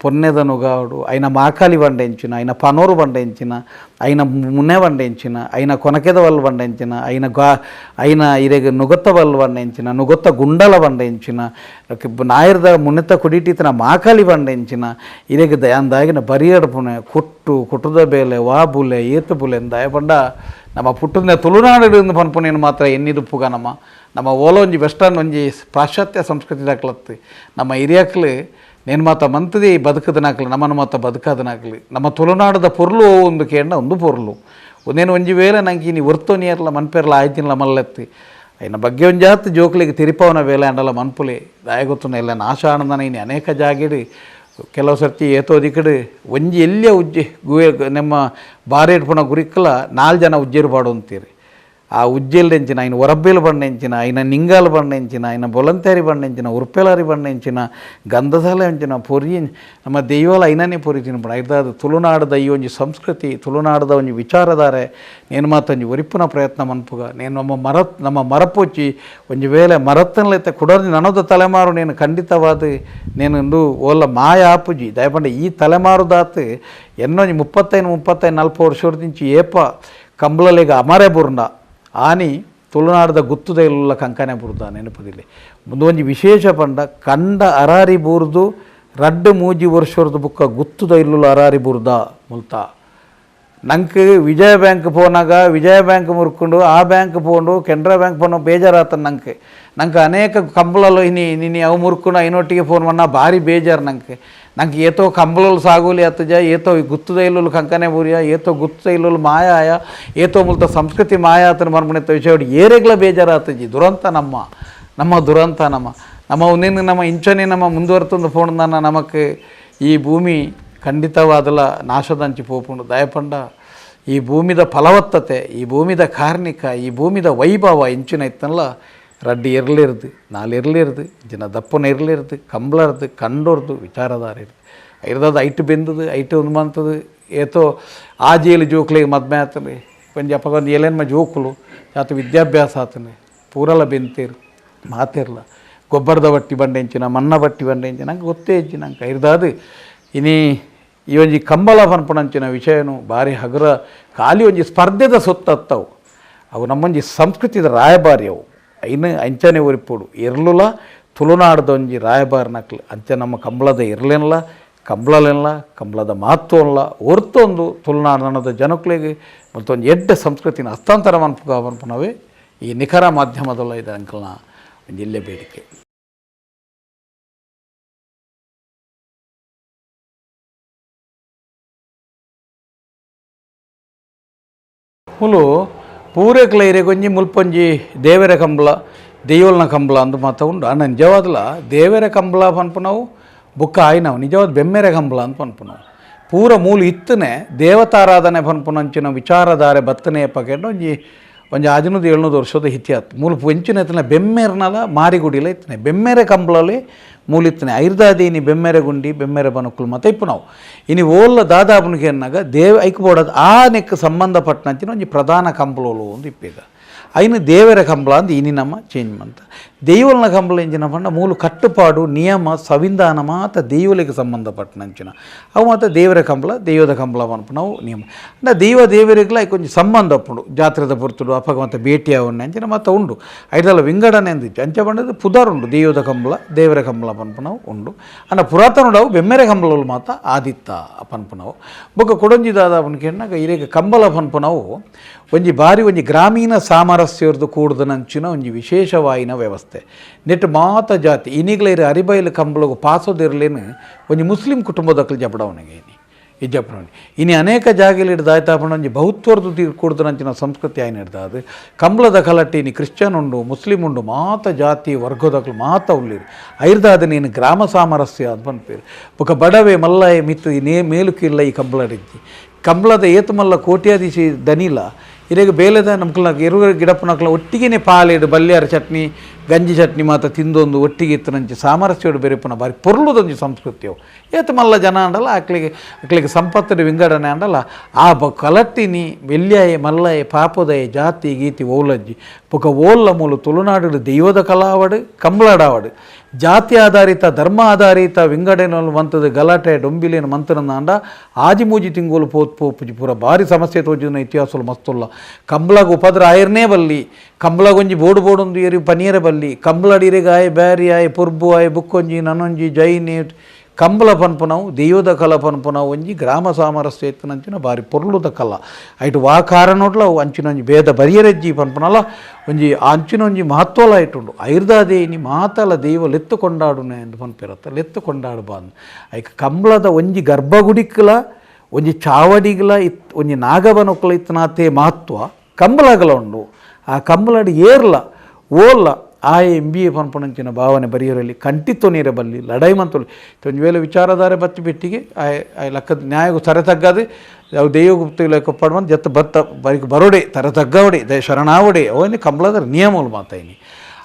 ಪೊನ್ನೆದ ನುಗಾವಡು ಐನ ಮಾಕಾಲಿ ಬಂಡ ಎಂಚಿನ ಐನ ಪನೋರು ಬಂಡ ಎಂಚಿನ ಐನ ಮುನ್ನೆ ಬಂಡ ಎಂಚಿನ ಐನ ಕೊನಕೆದ ವಲ್ಲು ಬಂಡ ಎಂಚಿನ ಐನ ಇರೆಗೆ ನುಗೊತ್ತ ವಲ್ಲು ಬಂಡ ಎಂಚಿನ ನುಗೊತ್ತ ಗುಂಡಲ ಬಂಡ ಎಂಚಿನ ನಾಯಿರ್ದ ಮುನ್ನೆತ್ತ ಕುಡಿಟಿತನ ಮಾಕಾಲಿ ಬಂಡ ಎಂಚಿನ ಇರೆಗೆ ಅಂದಾಗಿನ ಬರಿಯಡ್ಪುನೆ ಕುಟ್ಟುದ ಬೇಲೆ ವಾಬುಲೆ ಏತುಬುಲೆ ಎಂದಾಯ ಬಂಡ ನಮ್ಮ ಪುಟ್ಟದ ತುಳುನಾಡು ಪನ್ಪುನೇನು ಮಾತ್ರ ಎನ್ನಿದುಪ್ಪುಗ ನಮ್ಮ ಓಲೊಂಜಿ ವೆಸ್ಟರ್ನ್ ಒಂಜಿ ಪಾಶ್ಚಾತ್ಯ ಸಂಸ್ಕೃತಿ ದಾಖಲತ್ತು ನಮ್ಮ ಹಿರಿಯಕ್ಲು నేను మాత మంతది బతుకదనాకలి నమ్మను మాత బతుకదనాకలి ನಮ್ಮ ತುಳುನಾಡದ ಪೊರ್ಲು ಒಂದು ಕೇಂಡ ಒಂದು ಪೊರ್ಲು ಒಂದೇನು ಒಂಜಿ ವೇಳೆ ನಂಗೆ ನೀ ಒರ್ತೋನಿಯರ್ಲ ಮನ್ಪೇರ್ಲ ಆಯ್ತಿನಲ್ಲ ಮಲ್ಲೆತ್ತಿ అయిన ಬಗ್ಗೆ ಒಂದು ಜಾತಿ ಜೋಕ್ಲಿಗೆ ತಿರಿಪವನ ವೇಳೆ ಅಂಡಲ್ಲ ಮನ್ಪುಲೆ ದಾಯಗೊತ್ತುನ ಎಲ್ಲ ನಾಶ ಆನಂದನ ಇನ್ನು ಅನೇಕ ಜಾಗಿಡು ಕೆಲವು ಸರ್ತಿ ಏತೋದಿಕಡು ಒಂಜಿ ಎಲ್ಲಿಯ ಉಜ್ಜೆ ಗುವೆ ನಮ್ಮ ಬಾರಿ ಇಟ್ಪುಣ ಗುರಿಕ್ಕಲ 4 ಜನ ಉಜ್ಜೇರು ಪಾಡು ಅಂತೀರಿ ಆ ಉಜ್ಜೆಲ್ಡೆಂಚಿನ ఆయన ಒರಬ್ಬೇಲು ಬಂಡೆಂಚಿನ ఆయన ನಿಂಗಾಲು ಬಂಡೆಂಚಿನ ఆయన ಬೊಲಂತೇರಿ ಬಂಡೆಂಚಿನ ಉರ್ಪೆಲಾರಿ ಬಂಡೆಂಚಿನ ಗಂಧಸಾಲ ಎಂಚಿನ ಪೊರಿ ನಮ್ಮ ದೈವಾಲ ಐನನೇ ಪೊರಿಚಿನ ಪಡ ಇದಾದ ತುಳುನಾಡದ ಈ ಒಂಜಿ ಸಂಸ್ಕೃತಿ ತುಳುನಾಡದ ಒಂಜಿ ವಿಚಾರಧಾರೆ ನೇನು ಮಾತೊಂಜಿ ಒರಿಪುನ ಪ್ರಯತ್ನ ಮನ್ಪುಗ ನೇನು ನಮ್ಮ ಮರಪೊಚ್ಚಿ ಒಂಜಿ ವೇಳೆ ಮರತ್ತನಲೆತ್ತ ಕುಡರ್ಜಿ ನನದ ತಲೆಮಾರು ನೇನು ಖಂಡಿತವಾದ ನೇನು ಓಲ್ಲ ಮಾಯ ಆಪುಜಿ ದಯಪಂಡ ಈ ತಲೆಮಾರುದಾತು ಎನ್ನೊಂಜಿ 35-40 ವರ್ಷದಿಂಚಿ ಏಪ ಕಂಬಳಲೆಗ ಅಮರೆ ಬುರ್ಂಡ ಆನಿ ತುಳುನಾಡದ ಗುತ್ತುದ ಇಲ್ಲ ಕಂಕನೆ ಬುರ್ದ ನೆನಪದಿಲ್ಲಿ ಮುಂದೆ ಒಂಜಿ ವಿಶೇಷ ಪಂಡ ಕಂಡ ಅರಾರಿ ಬೂರ್ದು 2-3 ವರ್ಷದ ಬುಕ್ಕ ಗುತ್ತುದ ಇಲ್ಲುಲ್ಲ ಅರಾರಿ ಬುರ್ದ ಮುಲ್ತಾ ನಂಗೆ ವಿಜಯ ಬ್ಯಾಂಕ್ ಪೋನಾಗ ವಿಜಯ ಬ್ಯಾಂಕ್ ಮುರ್ಕೊಂಡು ಆ ಬ್ಯಾಂಕ್ ಪೋಂಡು ಕೆನರಾ ಬ್ಯಾಂಕ್ ಪೋನ ಬೇಜಾರಾತ ನಂಗೆ ಅನೇಕ ಕಂಬಳಲು ಇನಿ ಅವು ಮುರ್ಕೊಂಡು ಐನೊಟ್ಟಿಗೆ ಫೋನ್ ಮನ್ನ ಭಾರಿ ಬೇಜಾರು ನಂಗೆ ಏತೋ ಕಂಬಳಲು ಸಾಗೋಲಿ ಅತ್ತಜ ಏತೋ ಗುತ್ತುದ ಇಲ್ಲುಲು ಕಂಕನೆ ಬೂರಿಯ ಏತೋ ಗುತ್ತುದ ಇಲ್ಲುಲು ಮಾಯ ಆಯ ಏತೋ ಮುಲ್ತ ಸಂಸ್ಕೃತಿ ಮಾಯ ಆತನ ಮರ್ಮಣಿತ ವಿಷಯ ಏರೆಗ್ಲ ಬೇಜಾರಾತಜಿ ದುರಂತ ನಮ್ಮ ದುರಂತ ನಮ್ಮ ಒಂದೇನು ನಮ್ಮ ಇಂಚನೆ ನಮ್ಮ ಮುಂದುವರೆತೊಂದು ಫೋನ್ದಾನ ನಮಕ್ಕೆ ಈ ಭೂಮಿ ಖಂಡಿತವಾದಲ ನಾಶದಂಚಿ ಪೋಪುಂಡು ದಯಪಂಡ ಈ ಭೂಮಿದ ಫಲವತ್ತತೆ ಈ ಭೂಮಿದ ಕಾರ್ಣಿಕ ಈ ಭೂಮಿದ ವೈಭವ ಇಂಚಿನ ಇತ್ತನಲ್ಲ ರಡ್ಡಿ ಇರಲಿರ್ದು ನಾಲಿರಲಿರ್ದು ಜನ ದಪ್ಪನ ಇರಲಿರ್ದು ಕಂಬಳರ್ದು ಕಂಡೋರ್ದು ವಿಚಾರದಾರ ಇರ್ದು ಇರ್ದದು ಐಟು ಬೆಂದದು ಐಟು ಒಂದು ಮಂತದು ಏತೋ ಆಜೇಲಿ ಜೋಕ್ಲಿಗೆ ಮದ್ಮೆ ಆತನೆ ಕೊಂಚ ಅಪ್ಪಗೊಂದು ಎಲೆನ್ಮ ಜೋಕುಲು ಆತ ವಿದ್ಯಾಭ್ಯಾಸ ಆತನೆ ಪೂರಲ ಬೆಂತೇರು ಮಾತಿರಲ್ಲ ಗೊಬ್ಬರದ ಬಟ್ಟಿ ಬಂಡೆಂಚಿನ ಮಣ್ಣ ಬಟ್ಟಿ ಬಂಡೆಂಚಿನ ನಂಗೆ ಗೊತ್ತೇ ಇಜ್ಜಿ ನಂಗೆ ಇರ್ದಾದು ಇನಿ ಈ ಒಂಜಿ ಕಂಬಳ ಪನ್ಪುಣಂಚಿನ ವಿಷಯನು ಭಾರಿ ಹಗುರ ಖಾಲಿ ಒಂಜಿ ಸ್ಪರ್ಧೆದ ಸೊತ್ತತ್ತವು ಅವು ನಮ್ಮೊಂಜಿ ಸಂಸ್ಕೃತಿದ ರಾಯಭಾರಿ ಅವು ಅಂಚನೆ ಒರಿಪೋಡು ಇರ್ಲುಲ ತುಳುನಾಡದ ಒಂಜಿ ರಾಯಭಾರಿನಕ್ಲು ಅಂಚ ನಮ್ಮ ಕಂಬಳದ ಇರ್ಲೆನ್ಲ ಕಂಬಳಲೆನ್ಲ ಕಂಬಳದ ಮಹತ್ವಲ್ಲ ಹೊರ್ತೊಂದು ತುಳುನಾಡದ ಜನಕ್ಲಿಗೆ ಮತ್ತೊಂದು ಎಡ್ಡ ಸಂಸ್ಕೃತಿನ ಹಸ್ತಾಂತರ ಮನ್ಪುನವೇ ಈ ನಿಖರ ಮಾಧ್ಯಮದಲ್ಲ ಇದೆ ಅಂಕಲ್ನ ಒಂದು ಇಲ್ಲೇ ಬೇಡಿಕೆ ಮುಲು ಪೂರೆಕ್ಲ ಇರೆಗೊಂಜಿ ಮುಲ್ಪೊಂಜಿ ದೇವರ ಕಂಬಳ ದೆಯ್ಯೋಲ್ನ ಕಂಬಳ ಅಂದು ಮಾತ ಉಂಡು ಅಣ್ಣ ನಿಜವಾದ್ಲ ದೇವರ ಕಂಬಳ ಪನ್ಪುನವು ಬುಕ್ಕ ಆಯ್ನವು ನಿಜವಾದ ಬೆಮ್ಮೆರೆ ಕಂಬಳ ಅಂತ ಪನ್ಪುನವು ಪೂರ ಮೂಲ ಇತ್ತನೆ ದೇವತಾರಾಧನೆ ಪನ್ಪುನಂಚಿನ ವಿಚಾರಧಾರೆ ಬತ್ತನೆಯ ಪಕೆಂಡು ಒಂಜಿ 500-700 ವರ್ಷದ ಇತಿಹಾಸ ಮೂಲ ಪಂಚಿನ ಎತ್ತನೆ ಬೆಮ್ಮೆರ್ನಲ ಮಾರಿಗುಡಿಲ ಇತ್ತನೆ ಬೆಮ್ಮೆರೆ ಕಂಬಳಲ್ಲಿ ಮೂಲಿತ್ತನೆ ಐರ್ದಾದೀನಿ ಬೆಮ್ಮೆರೆ ಗುಂಡಿ ಬೆಮ್ಮೆರೆ ಬನಕುಲು ಮತ್ತು ಇಪ್ಪು ನಾವು ಇನಿ ಓಲ್ಲ ದಾದಾಪುನಿಗೆ ಅನ್ನಾಗ ಐಕ್ಬೋಡೋದು ಆ ನೆಕ್ ಸಂಬಂಧಪಟ್ಟನಂಚಿನ ಒಂಜಿ ಪ್ರಧಾನ ಕಂಬಳೋಲು ಒಂದು ಇಪ್ಪೀಗ ಐನು ದೇವರ ಕಂಬಳ ಅಂದು ಇನಿ ನಮ್ಮ ಚೇಂಜ್ ಮಂತ ದೈವಲ್ನ ಕಂಬಳ ಎಂಚಿನ ಪಂಡ ಮೂಲು ಕಟ್ಟುಪಾಡು ನಿಯಮ ಸಂವಿಧಾನ ಮಾತ ದೈವಲಿಗೆ ಸಂಬಂಧಪಟ್ಟನಂಚಿನ ಅವು ಮಾತ್ರ ದೇವರ ಕಂಬಳ ದೈವದ ಕಂಬಳ ಅನ್ಪು ನಿಯಮ ಅಂದ್ರೆ ದೇವರಿಗೆಲ್ಲ ಕೊಂಚ ಸಂಬಂಧ ಉಪ್ಪುಂಡು ಜಾತ್ರೆದ ಪೊರ್ತುಡು ಅಪ್ಪಗ ಮತ್ತೆ ಭೇಟಿ ಅವನ್ನ ಅಂಚಿನ ಮತ್ತೆ ಉಂಡು ಐದಲ್ಲ ವಿಂಗಡಣೆ ಅಂದಿತ್ತು ಅಂಚೆ ಬಂಡದು ಪುದಾರ್ ಉಂಡು ದೈವದ ಕಂಬಳ ದೇವರ ಕಂಬಳ ಪನ್ಪು ನಾವು ಉಂಡು ಅನ್ನ ಪುರಾತನ ಅವು ಬೆಮ್ಮೆರೆ ಕಂಬಳಗಳು ಮಾತ ಆದಿತ್ತ ಪನ್ಪು ನಾವು ಬೊಕ್ಕ ಕೊಡಂಜಿದಾದ ಅವನಿಗೆ ಇರೇಗ ಕಂಬಳ ಪನ್ಪು ನಾವು ಒಂಜಿ ಬಾರಿ ಒಂಜಿ ಗ್ರಾಮೀಣ ಸಾಮರಸ್ಯರ್ದು ಕೂಡ್ದನಂಚಿನ ಒಂಜಿ ವಿಶೇಷವಾಯಿನ ವ್ಯವಸ್ಥೆ ನೆಟ್ಟು ಮಾತ ಜಾತಿ ಇನ್ನೀಗಲೇ ಅರಿಬೈಲು ಕಂಬಳಗು ಪಾಸೋದಿರಲೇನು ಒಂಜಿ ಮುಸ್ಲಿಂ ಕುಟುಂಬದಕ್ಕಲು ಜಪಡವನಿಗೆ ಈ ಜಪಡವನಿ ಇನ್ನು ಅನೇಕ ಜಾಗಲಿ ಹಿಡ್ದಾಯ್ತಾಪಣ ಒಂಜಿ ಬಹುತ್ವರ್ದು ಕೂಡ್ದನಂಚಿನ ಸಂಸ್ಕೃತಿ ಆಯ್ನ ಹಿಡ್ದಾದು ಕಂಬಳದ ಕಲಟ್ಟಿ ಇನ್ನು ಕ್ರಿಶ್ಚಿಯನ್ ಉಂಡು ಮುಸ್ಲಿಂ ಉಂಡು ಮಾತ ಜಾತಿ ವರ್ಗದಕ್ಕಲು ಮಾತ ಉಳ್ಳಿರು ಐರ್ದಾದ ನೀನು ಗ್ರಾಮ ಸಾಮರಸ್ಯ ಅಂತ ಬಂದ್ಪೇರು ಬೊಕ್ಕ ಬಡವೆ ಮಲ್ಲಾಯ ಮಿತ್ತು ಮೇಲುಕಿಲ್ಲ ಈ ಕಂಬಳಡಿಜ್ಜಿ ಕಂಬಳದ ಏತು ಮಲ್ಲ ಕೋಟ್ಯಾಧೀಶಿ ದನಿಲ ಇರೇಗ ಬೇಲೆದ ನಮ್ಕಲ್ನಾಗ ಎರುಗ ಗಿಡಪ್ಪನಕ್ಲ ಒಟ್ಟಿಗೆ ಪಾಲೇಡು ಬಲ್ಯಾರ ಚಟ್ನಿ ಗಂಜಿ ಚಟ್ನಿ ಮಾತ ತಿಂದೊಂದು ಒಟ್ಟಿಗೆ ಇತ್ತನಂಚಿ ಸಾಮರಸ್ಯೋಡು ಬೆರೆಪುನ ಬಾರಿ ಪೊರ್ಲುದೊಂಜಿ ಸಂಸ್ಕೃತಿಯವು ಏತು ಮಲ್ಲ ಜನ ಅಂಡಲ್ಲ ಅಕ್ಲಿಗೆ ಸಂಪತ್ತಿನ ವಿಂಗಡಣೆ ಅಂಡಲ್ಲ ಆ ಕಲಟ್ಟಿನಿ ವೆಲ್ಯಾಯ ಮಲ್ಲಾಯ ಪಾಪೋದಯ ಜಾತಿ ಗೀತಿ ಓಲಜ್ಜಿ ಪೊಕ ಓಲ್ಲ ಮೂಲು ತುಳುನಾಡು ದೈವದ ಕಲಾವಡು ಕಂಬಳಾಡಾವಡು ಜಾತಿ ಆಧಾರಿತ ಧರ್ಮ ಆಧಾರಿತ ವಿಂಗಡಣೆಗಳು ಮಂತದ ಗಲಾಟೆ ಡೊಂಬಿಲೇನು ಮಂತನ ಅಂಡ ಆಜಿಮೂಜಿ ತಿಂಗೋಲು ಪೋಪುಜಿ ಪೂರ ಭಾರಿ ಸಮಸ್ಯೆ ತೋಜಿನ ಇತಿಹಾಸಲು ಮಸ್ತುಲ್ಲ ಕಂಬಳಗ ಉಪದ್ರ ಆಯರ್ನೇ ಬಲ್ಲಿ ಕಂಬಳಗೊಂಜಿ ಬೋಡು ಏರಿ ಪನೀರ ಬಲ್ಲಿ ಕಂಬಳಡಿರೆಗ ಆಯ್ ಬ್ಯಾರಿ ಆಯ್ ಪುರ್ಬು ಆಯ್ ಬುಕ್ಕೊಂಜಿ ನನೊಂಜಿ ಜೈನಿ ಕಂಬಳ ಪನ್ಪು ನಾವು ದೈವದ ಕಲ ಪನ್ಪು ನಾವು ಒಂಜಿ ಗ್ರಾಮ ಸಾಮರಸ್ಯ ಎತ್ತನಂಚಿನ ಬಾರಿ ಪೊರ್ಲುದ ಕಲ ಐಟು ವಾ ಕಾರಣೋಡ್ಲ ಅವು ಅಂಚಿನೊಂಜಿ ಭೇದ ಬರಿಯರೆಜ್ಜಿ ಪನ್ಪುನಲ್ಲ ಒಂಜಿ ಅಂಚಿನೊಂಜಿ ಮಹತ್ವಲ ಇಟ್ಟುಂಡು ಐರ್ದಾದೇ ಇನಿ ಮಾತಲ ದೈವ ಲೆತ್ತು ಕೊಂಡಾಡುನೆ ಎಂದು ಪನ್ಪಿರತ್ತ ಲೆತ್ತು ಕೊಂಡಾಡು ಬಾಂದು ಐಕ ಕಂಬಳದ ಒಂಜಿ ಗರ್ಭಗುಡಿಕ್ಕಲ ಒಂಜಿ ಚಾವಡಿಗಲ ಒಂಜಿ ನಾಗಬನೊಕ್ಕಲ ಇತ್ತನಾತೆ ಮಹತ್ವ ಕಂಬಳಗಲ ಉಂಡು ಆ ಕಂಬಳಡಿ ಏರ್ಲ ಓಲ್ಲ ಆಯ MBA ಪನ್ಪುನಂಚಿನ ಭಾವನೆ ಬರೆಯೋರಲ್ಲಿ ಕಂಟಿತ್ತು ನೀರೆ ಬಲ್ಲಿ ಲಡೈ ಮಂತೊಲಿ ಒಂದು ವೇಳೆ ವಿಚಾರಧಾರೆ ಬತ್ತಿ ಬಿಟ್ಟಿಗೆ ಆಯ್ ಲಕ್ಕದ ನ್ಯಾಯಗೂ ತರೆ ತಗ್ಗದೆ ಅವು ದೈವಗುಪ್ತ ಲೆಕ್ಕಪ್ಪಡುವಂತ ಜತ್ತ ಬತ್ತ ಬರಿಗೆ ಬರೋಡೆ ತರೆ ತಗ್ಗವಡೆ ಶರಣಾವಡೆ ಅವನಿ ಕಂಬಳದ ನಿಯಮಗಳು ಮಾತಾಯಿನಿ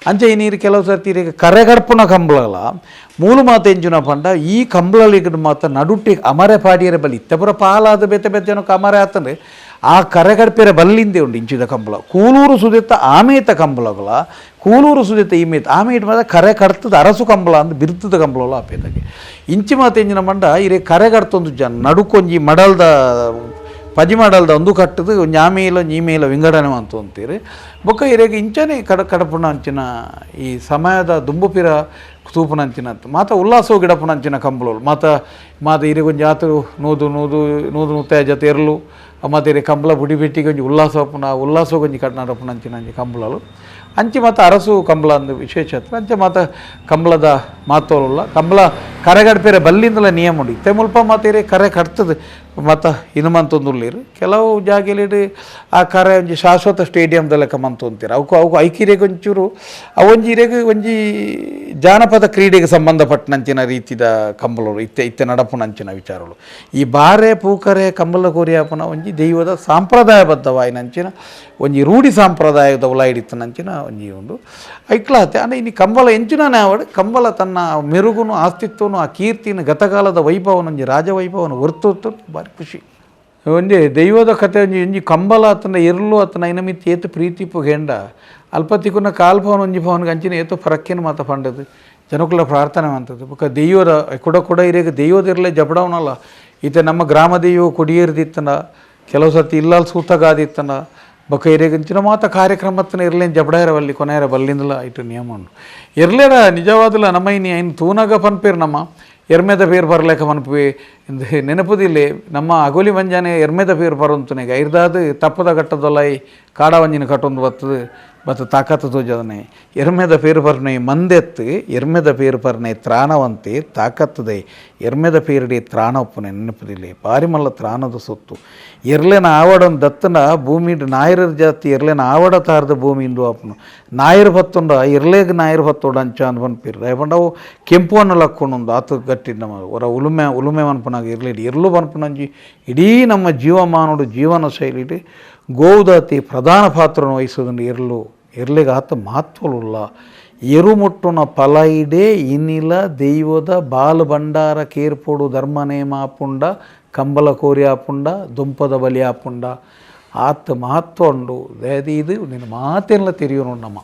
ಅಂಚೆ ನೀರು ಕೆಲವು ಸರ್ತಿ ಈಗ ಕರೆಗಡ್ಪುನ ಕಂಬಳಲ ಮೂಲು ಮಾತ ಎಂಜುನ ಪಂಡ ಈ ಕಂಬಳಿಗಡ ಮಾತ ನಡುಟ್ಟಿ ಅಮರೆ ಪಾಡಿಯರೆ ಬಲ್ಲಿ ಇತ್ತಪುರ ಪಾಲಾದ ಬೆತ್ತ ಬೆತ್ತನಕ್ಕೆ ಅಮರೆ ಆತಂದ್ರೆ ಆ ಕರೆಗಡ್ಪೆರೆ ಬಲ್ಲಿಂದೇ ಉಂಡು ಇಂಚಿದ ಕಂಬಳ ಕೂಲೂರು ಸುದಿತ್ತ ಆಮೇತ ಕಂಬಳಗಳ ಕೂಲೂರು ಸುದಿತ್ತ ಈಮೇತ ಆಮೇಟ್ ಮಾತ್ರ ಕರೆ ಕಡ್ತದ ಅರಸು ಕಂಬಳ ಅಂದ್ ಬಿರ್ತದ ಕಂಬಳಗಳು ಆಪೇತಗೆ ಇಂಚಿ ಮಾತ ಎಂಜಿನ ಮಂಡ ಇರೇ ಕರೆ ಕಡ್ತೊಂದು ಜನ ನಡುಕೊಂಜಿ ಮಡಲ್ದ ಪಜಿ ಮಾಡಲ್ದ ಒಂದು ಕಟ್ಟದು ಒಂಜಿ ಆಮೇಲೆ ಈಮೇಲೆ ವಿಂಗಡಣೆ ಅಂತ ಅಂತೀರಿ ಬೊಕ್ಕ ಇರೇಗ ಇಂಚನೆ ಕಡಪುನ ಅಂಚಿನ ಈ ಸಮಯದ ದುಂಬುಪಿರ ತೂಪುನಂಚಿನ ಮಾತ ಉಲ್ಲಾಸವು ಗಿಡಪುನಂಚಿನ ಕಂಬಳಗಳು ಮಾತ ಇರಿಗೊಂಜಿ ಆತರು ನೂದು ನೂತಾಯ ಜೊತೆ ಎರಲು ಮತ್ತು ಇರೇ ಕಂಬಳ ಬುಡಿ ಬಿಟ್ಟಿಗೆ ಒಂಜಿ ಉಲ್ಲಾಸ ಗೊಂಜಿ ಕಟ್ನಾಡಪುನಂಚಿನ ಕಂಬಳಲು ಅಂಚಿ ಮತ್ತು ಅರಸು ಕಂಬಳ ಅಂದು ವಿಶೇಷತೆ ಅಂಚೆ ಮತ್ತು ಕಂಬಳದ ಮಾತೋಲ್ಲ ಕಂಬಳ ಕರೆಗಡ್ಪೇರೆ ಬಲ್ಲಿಂದಲ ನಿಯಮ ಉಂಡು ಇತ್ತೆ ಮುಲ್ಪ ಮಾತೇರೆ ಕರೆ ಕಟ್ತದೆ ಮತ್ತು ಇನ್ನು ಮಂತೊಂದುಳ್ಳೀರು ಕೆಲವು ಜಾಗೆಲಿಡು ಆ ಕರೆ ಒಂಜಿ ಶಾಶ್ವತ ಸ್ಟೇಡಿಯಮ್ದ ಲೆಕ್ಕ ಮಂತೊಂತೀರ ಅವಕು ಐಕಿರೆಗೆ ಒಂಚೂರು ಅವೊಂಜಿರೆಗೆ ಒಂಜಿ ಜಾನಪದ ಕ್ರೀಡೆಗೆ ಸಂಬಂಧಪಟ್ಟನಂಚಿನ ರೀತಿದ ಕಂಬಳರು ಇತ್ತೆ ನಡಪುನಂಚಿನ ವಿಚಾರಗಳು ಈ ಬಾರೆ ಪೂಕರೆ ಕಂಬಳ ಕೋರಿಯಾಪನ ಒಂಜಿ ದೈವದ ಸಾಂಪ್ರದಾಯಬದ್ಧವಾಯಿನಂಚಿನ ಒಂಜಿ ರೂಢಿ ಸಾಂಪ್ರದಾಯದ ಉಲಾಯಿಡಿತ್ತನಂಚಿನ ಒಂಜಿ ಉಂಡು ಐಕ್ಲಾತೆ ಅಂದರೆ ಇನ್ನು ಕಂಬಳ ಎಂಚಿನ ಆವಡು ಕಂಬಳ ತನ್ನ ಮೆರುಗುನು ಆಸ್ತಿತ್ವನು ಆ ಕೀರ್ತಿನ ಗತಕಾಲದ ವೈಭವನ ಒಂಜಿ ರಾಜವೈಭವನ ಹೊರತು ಭಾರಿ ಖುಷಿ ಒಂದೇ ದೈವದ ಕಥೆ ಒಂಜಿ ಕಂಬಳ ಆತನ ಎರಲು ಆತನ ಐನಮಿತ್ ಏತು ಪ್ರೀತಿ ಪುಗೇಂಡ ಅಲ್ಪತಿಕುನ ಕಾಲ್ಭವನ ಒಂಜಿ ಭವನ್ಗೆ ಅಂಚಿನ ಏತು ಫರಕ್ಕೇನು ಮಾತ ಪಂಡದು ಜನಕುಲ ಪ್ರಾರ್ಥನೆ ಅಂತದ್ದು ಬೊಕ್ಕ ದೈವದ ಕೊಡ ಇರೇಗ ದೈವದಿರಲೇ ಜಬಡವನಲ್ಲ ಈತ ನಮ್ಮ ಗ್ರಾಮ ದೈವ ಕೊಡಿಯೇರ್ದಿತ್ತನ ಕೆಲವು ಸರ್ತಿ ಇಲ್ಲಾಲ್ ಸೂತಗಾದಿತ್ತನ ಬೊಕ್ಕ ಇರೇಗಂಚಿನ ಮಾತ ಕಾರ್ಯಕ್ರಮತ್ತನ ಇರಲೇನು ಜಬಡಾಯಿರವಲ್ಲಿ ಕೊನೆಯರ ಬಲ್ಲಿಂದಲ ಐಟು ನಿಯಮ ಉಂಡು ಇರಲೇಡ ನಿಜವಾದಲ್ಲ ನಮ್ಮ ಇನ್ನು ಐನು ತೂನಾಗ ಪನ್ಪೇರು ನಮ್ಮ ಎರ್ಮೆದ ಪೇರು ಬರಲೇಕ ಮನ್ಪುವೆ ಎಂದು ನೆನಪುದಿಲ್ಲೇ ನಮ್ಮ ಅಗೋಲಿ ಮಂಜಾನೆ ಎರ್ಮೆದ ಪೇರು ಬರೋಂತನೆಗೆ ಐರ್ದಾದು ತಪ್ಪದ ಕಟ್ಟದೊಲ್ಲೈ ಕಾಡವಂಜಿನ ಕಟ್ಟೊಂದು ಬತ್ತು ತಾಕತ್ತು ತೋಜದನೆ ಎರ್ಮೆದ ಪೇರು ಪರ್ನೆ ಮಂದೆತ್ತು ಎರ್ಮೆದ ಪೇರು ಪರ್ನೆ ತ್ರಾಣವಂತೆ ತಾಕತ್ತದೆ ಎರ್ಮೆದ ಪೇರುಡಿ ತ್ರಾಣ ಒಪ್ಪನೆ ನೆನಪುದಿಲ್ಲೇ ಬಾರಿ ಮಲ್ಲ ತ್ರಾಣದ ಸೊತ್ತು ಎರ್ಲೆನ ಆವಡೊಂದು ದತ್ತನ ಭೂಮಿ ನಾಯರ ಜಾತಿ ಎರ್ಲೆನ ಆವಡ ತಾರದ ಭೂಮಿ ಇಂದು ಅಪ್ಪನು ನಾಯರು ಭತ್ತೊಂಡ ಎರ್ಲೆಗೆ ನಾಯರು ಭತ್ತೋಡ ಅಂಚ ಅಂದ್ ಬಂದ್ಪಿರ್ ಅವು ಕೆಂಪು ಹಣ್ಣು ಲಕ್ಕೊಂಡು ಆತ ಗಟ್ಟಿ ನಮ್ಮ ಹೊರ ಉಳುಮೆ ಮನ್ಪನಾಗ ಇರಲಿ ಎರಲು ಬನ್ಪನಂಜಿ ಇಡೀ ನಮ್ಮ ಜೀವಮಾನೋಡು ಜೀವನ ಶೈಲಿ ಗೋವುದಾತಿ ಪ್ರಧಾನ ಪಾತ್ರವನ್ನು ವಹಿಸೋದನ್ನು ಎರಲಿಗೆ ಆತ ಮಹತ್ವವುಳ್ಳ ಎರುಮುಟ್ಟುನ ಫಲೈಡೆ ಇನ್ನಿಲ ದೈವದ ಬಾಲು ಭಂಡಾರ ಕೇರ್ಪೋಡು ಧರ್ಮ ನೇಮ ಆಪುಂಡ ಕಂಬಲ ಕೋರಿ ಆಪುಂಡ ದುಂಪದ ಬಲಿ ಆಪುಂಡ ಆತ ಮಹತ್ವ ಉಂಡು ಇದು ನಿನ್ನ ಮಾತೆಲ್ಲ ತಿರಿಯೋನು ನಮ್ಮ